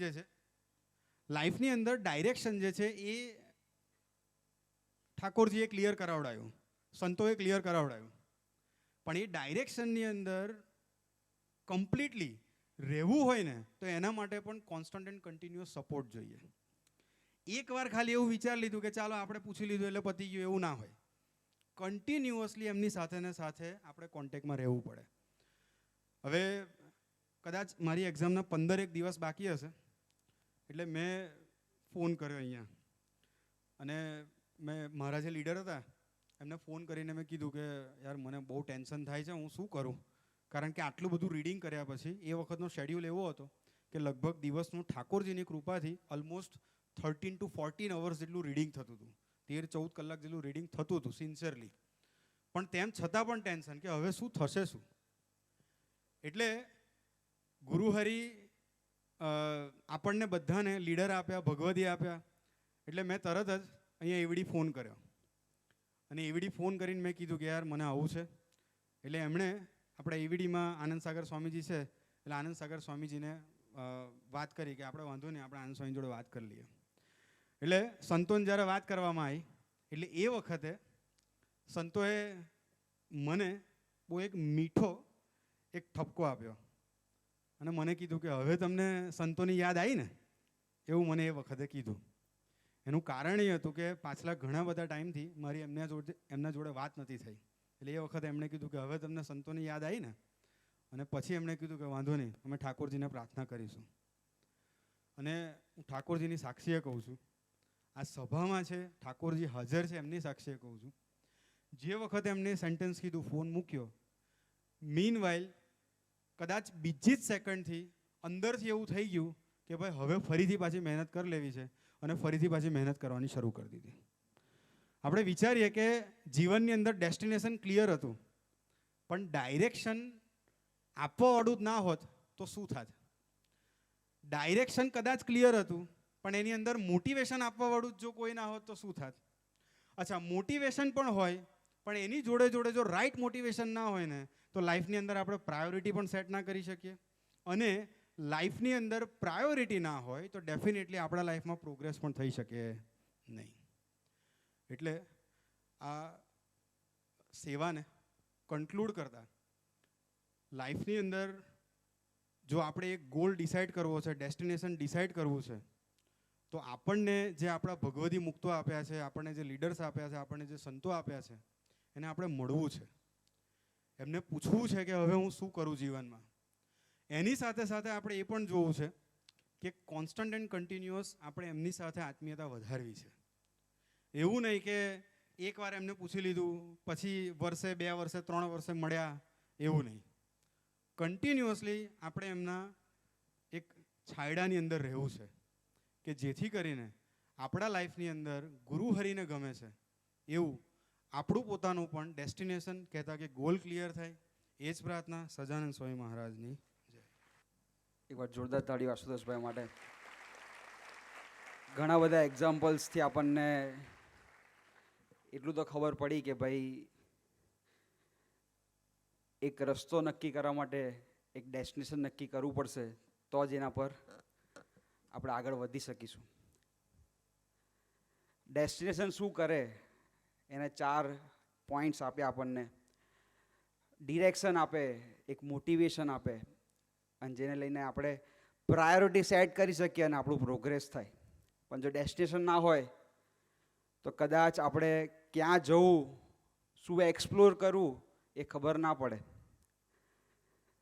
જે છે એ ઠાકોરજીએ ક્લિયર કરાવડાયું, સંતોએ ક્લિયર કરાવડાયું. પણ એ ડાયરેક્શનની અંદર કમ્પ્લીટલી રહેવું હોય ને તો એના માટે પણ કોન્સ્ટન્ટ એન્ડ કન્ટિન્યુઅસ સપોર્ટ જોઈએ. એકવાર ખાલી એવું વિચારી લીધું કે ચાલો આપણે પૂછી લીધું એટલે પતી ગયું, એવું ના હોય. કન્ટિન્યુઅસલી એમની સાથે ને સાથે આપણે કોન્ટેક્ટમાં રહેવું પડે. હવે કદાચ મારી એક્ઝામના 15 દિવસ બાકી હશે એટલે મેં ફોન કર્યો અહીંયા, અને મારા જે લીડર હતા એમને ફોન કરીને મેં કીધું કે યાર મને બહુ ટેન્શન થાય છે, હું શું કરું? કારણ કે આટલું બધું રીડિંગ કર્યા પછી એ વખતનો શેડ્યુલ એવો હતો કે લગભગ દિવસનું ઠાકોરજીની કૃપાથી ઓલમોસ્ટ 13 to 14 અવર્સ જેટલું રીડિંગ થતું હતું, 13-14 કલાક જેટલું રીડિંગ થતું હતું સિન્સિયરલી. પણ તેમ છતાં પણ ટેન્શન કે હવે શું થશે શું. એટલે ગુરુહરિ આપણને બધાને લીડર આપ્યા, ભગવદી આપ્યા. એટલે મેં તરત જ અહીંયા એવડી ફોન કર્યો અને એવડી ફોન કરીને મેં કીધું કે યાર મને આવું છે. એટલે એમણે આપણા એવીડીમાં આનંદ સાગર સ્વામીજી છે, એટલે આનંદ સાગર સ્વામીજીને વાત કરી કે આપણે વાંધો નહીં, આપણે આનંદ સ્વામી જોડે વાત કરી લઈએ. એટલે સંતોને જ્યારે વાત કરવામાં આવી એટલે એ વખતે સંતોએ મને બહુ એક મીઠો એક ઠપકો આપ્યો અને મને કીધું કે હવે તમને સંતોની યાદ આવી ને, એવું મને એ વખતે કીધું. એનું કારણ એ હતું કે પાછલા ઘણા બધા ટાઈમથી મારી એમના જોડે વાત નથી થઈ. એટલે એ વખતે એમણે કીધું કે હવે તમને સંતોની યાદ આવી ને, અને પછી એમણે કીધું કે વાંધો નહીં, અમે ઠાકોરજીને પ્રાર્થના કરીશું. અને હું ઠાકોરજીની સાક્ષીએ કહું છું, આ સભામાં છે ઠાકોરજી હાજર છે એમની સાક્ષીએ કહું છું, જે વખતે એમને સેન્ટેન્સ કીધું, ફોન મૂક્યો, મીનવાઇલ કદાચ બીજી જ સેકન્ડથી અંદરથી એવું થઈ ગયું કે ભાઈ હવે ફરીથી પાછી મહેનત કરી લેવી છે અને ફરીથી પાછી મહેનત કરવાની શરૂ કરી દીધી. આપણે વિચારીએ કે જીવનની અંદર ડેસ્ટિનેશન ક્લિયર હતું, પણ ડાયરેક્શન આપવાવાળું જ ના હોત તો શું થાત? ડાયરેક્શન કદાચ ક્લિયર હતું, પણ એની અંદર મોટિવેશન આપવાવાળું જ જો કોઈ ના હોત તો શું થાત? અચ્છા, મોટિવેશન પણ હોય, પણ એની જોડે જોડે જો રાઈટ મોટિવેશન ના હોય ને તો લાઈફની અંદર આપણે પ્રાયોરિટી પણ સેટ ના કરી શકીએ, અને લાઈફની અંદર પ્રાયોરિટી ના હોય તો ડેફિનેટલી આપણા લાઈફમાં પ્રોગ્રેસ પણ થઈ શકે નહીં. એટલે આ સેવાને કન્ક્લુડ કરતા લાઈફની અંદર જો આપણે એક ગોલ ડિસાઇડ કરવો છે, ડેસ્ટિનેશન ડિસાઇડ કરવું છે, તો આપણને જે આપણા ભગવદી મુક્તો આપ્યા છે, આપણને જે લીડર્સ આપ્યા છે, આપણને જે સંતો આપ્યા છે, એને આપણે મળવું છે, એમને પૂછવું છે કે હવે હું શું કરું જીવનમાં. એની સાથે સાથે આપણે એ પણ જોવું છે કે કોન્સ્ટન્ટ એન્ડ કન્ટિન્યુઅસ આપણે એમની સાથે આત્મીયતા વધારવી છે. એવું નહીં કે એકવાર એમને પૂછી લીધું પછી વર્ષે, 2 વર્ષે, 3 વર્ષે મળ્યા, એવું નહીં. કન્ટિન્યુઅસલી આપણે એમના એક છાયડાની અંદર રહેવું છે કે જેથી કરીને આપણા લાઈફની અંદર ગુરુ હરિને ગમે છે એવું આપણું પોતાનું પણ ડેસ્ટિનેશન કહેતા કે ગોલ ક્લિયર થાય. એ જ પ્રાર્થના સજાનંદ સ્વામી મહારાજની જય. એકવાર જોરદાર તાળી આશુતોષભાઈ માટે. ઘણા બધા એક્ઝામ્પલ્સથી આપણને એટલું તો ખબર પડી કે ભાઈ એક રસ્તો નક્કી કરવા માટે એક ડેસ્ટિનેશન નક્કી કરવું પડશે, તો જ એના પર આપણે આગળ વધી શકીશું. ડેસ્ટિનેશન શું કરે એને 4 પોઈન્ટ્સ આપે આપણને. ડિરેક્શન આપે, એક મોટિવેશન આપે, અને જેને લઈને આપણે પ્રાયોરિટી સેટ કરી શકીએ અને આપણું પ્રોગ્રેસ થાય. પણ જો ડેસ્ટિનેશન ના હોય તો કદાચ આપણે ક્યાં જવું, શું એક્સપ્લોર કરવું એ ખબર ના પડે.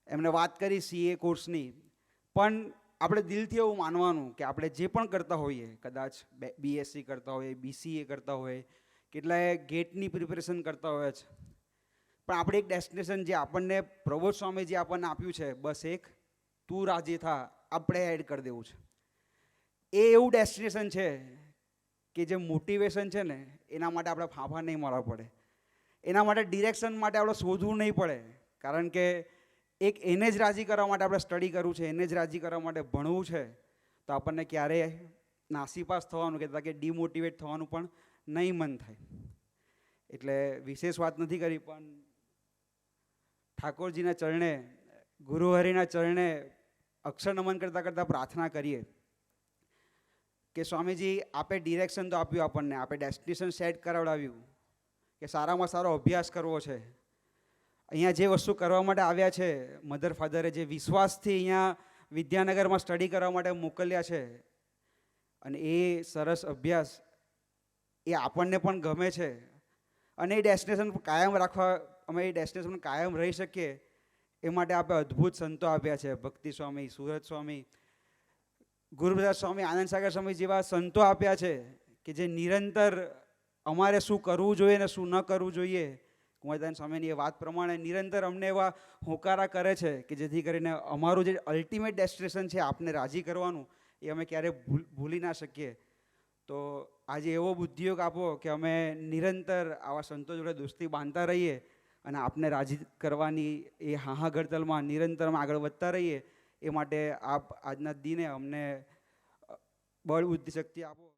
એમને વાત કરી CA કોર્સની, પણ આપણે દિલથી એવું માનવાનું કે આપણે જે પણ કરતા હોઈએ, કદાચ BSc કરતા હોઈએ, BCA કરતા હોઈએ, કેટલાય ગેટની પ્રિપેરેશન કરતા હોય છે, પણ આપણે એક ડેસ્ટિનેશન જે આપણને પ્રબોધ સ્વામી જે આપણને આપ્યું છે, બસ એક તું રાજી થા, આપણે એડ કરી દેવું છે. એ એવું ડેસ્ટિનેશન છે કે જે મોટિવેશન છે ને એના માટે આપણે ફાંફા નહીં મારવા પડે, એના માટે ડિરેક્શન માટે આપણે શોધવું નહીં પડે, કારણ કે એક એને જ રાજી કરવા માટે આપણે સ્ટડી કરવું છે, એને જ રાજી કરવા માટે ભણવું છે, તો આપણને ક્યારેય નાસીપાસ થવાનું કે ડિમોટિવેટ થવાનું પણ નહીં મન થાય. એટલે વિશેષ વાત નથી કરી, પણ ઠાકોરજીના ચરણે, ગુરુહરિના ચરણે અક્ષર નમન કરતાં કરતાં પ્રાર્થના કરીએ કે સ્વામીજી આપે ડિરેક્શન તો આપ્યું આપણને, આપે ડેસ્ટિનેશન સેટ કરાવડાવ્યું કે સારામાં સારો અભ્યાસ કરવો છે. અહીંયા જે વસ્તુ કરવા માટે આવ્યા છે, મધર ફાધરે જે વિશ્વાસથી અહીંયા વિદ્યાનગરમાં સ્ટડી કરવા માટે મોકલ્યા છે, અને એ સરસ અભ્યાસ એ આપણને પણ ગમે છે, અને એ ડેસ્ટિનેશન કાયમ રાખવા, અમે એ ડેસ્ટિનેશન કાયમ રહી શકીએ એ માટે આપણે અદ્ભુત સંતો આપ્યા છે. ભક્તિ સ્વામી, સુરત સ્વામી, ગુરુપ્રસાદ સ્વામી, આનંદ સાગર સ્વામી જેવા સંતો આપ્યા છે કે જે નિરંતર અમારે શું કરવું જોઈએ ને શું ન કરવું જોઈએ, કુંવરદાન સ્વામીની એ વાત પ્રમાણે નિરંતર અમને એવા હોકારા કરે છે કે જેથી કરીને અમારું જે અલ્ટિમેટ ડેસ્ટિનેશન છે આપને રાજી કરવાનું, એ અમે ક્યારેય ભૂલી ના શકીએ. તો આજે એવો બુદ્ધિયોગ આપો કે અમે નિરંતર આવા સંતો જોડે દોસ્તી બાંધતા રહીએ અને આપને રાજી કરવાની એ હાહાગડતલમાં નિરંતર આગળ વધતા રહીએ. એ માટે આપ આજના દિને અમને બળ બુદ્ધિ શક્તિ આપો.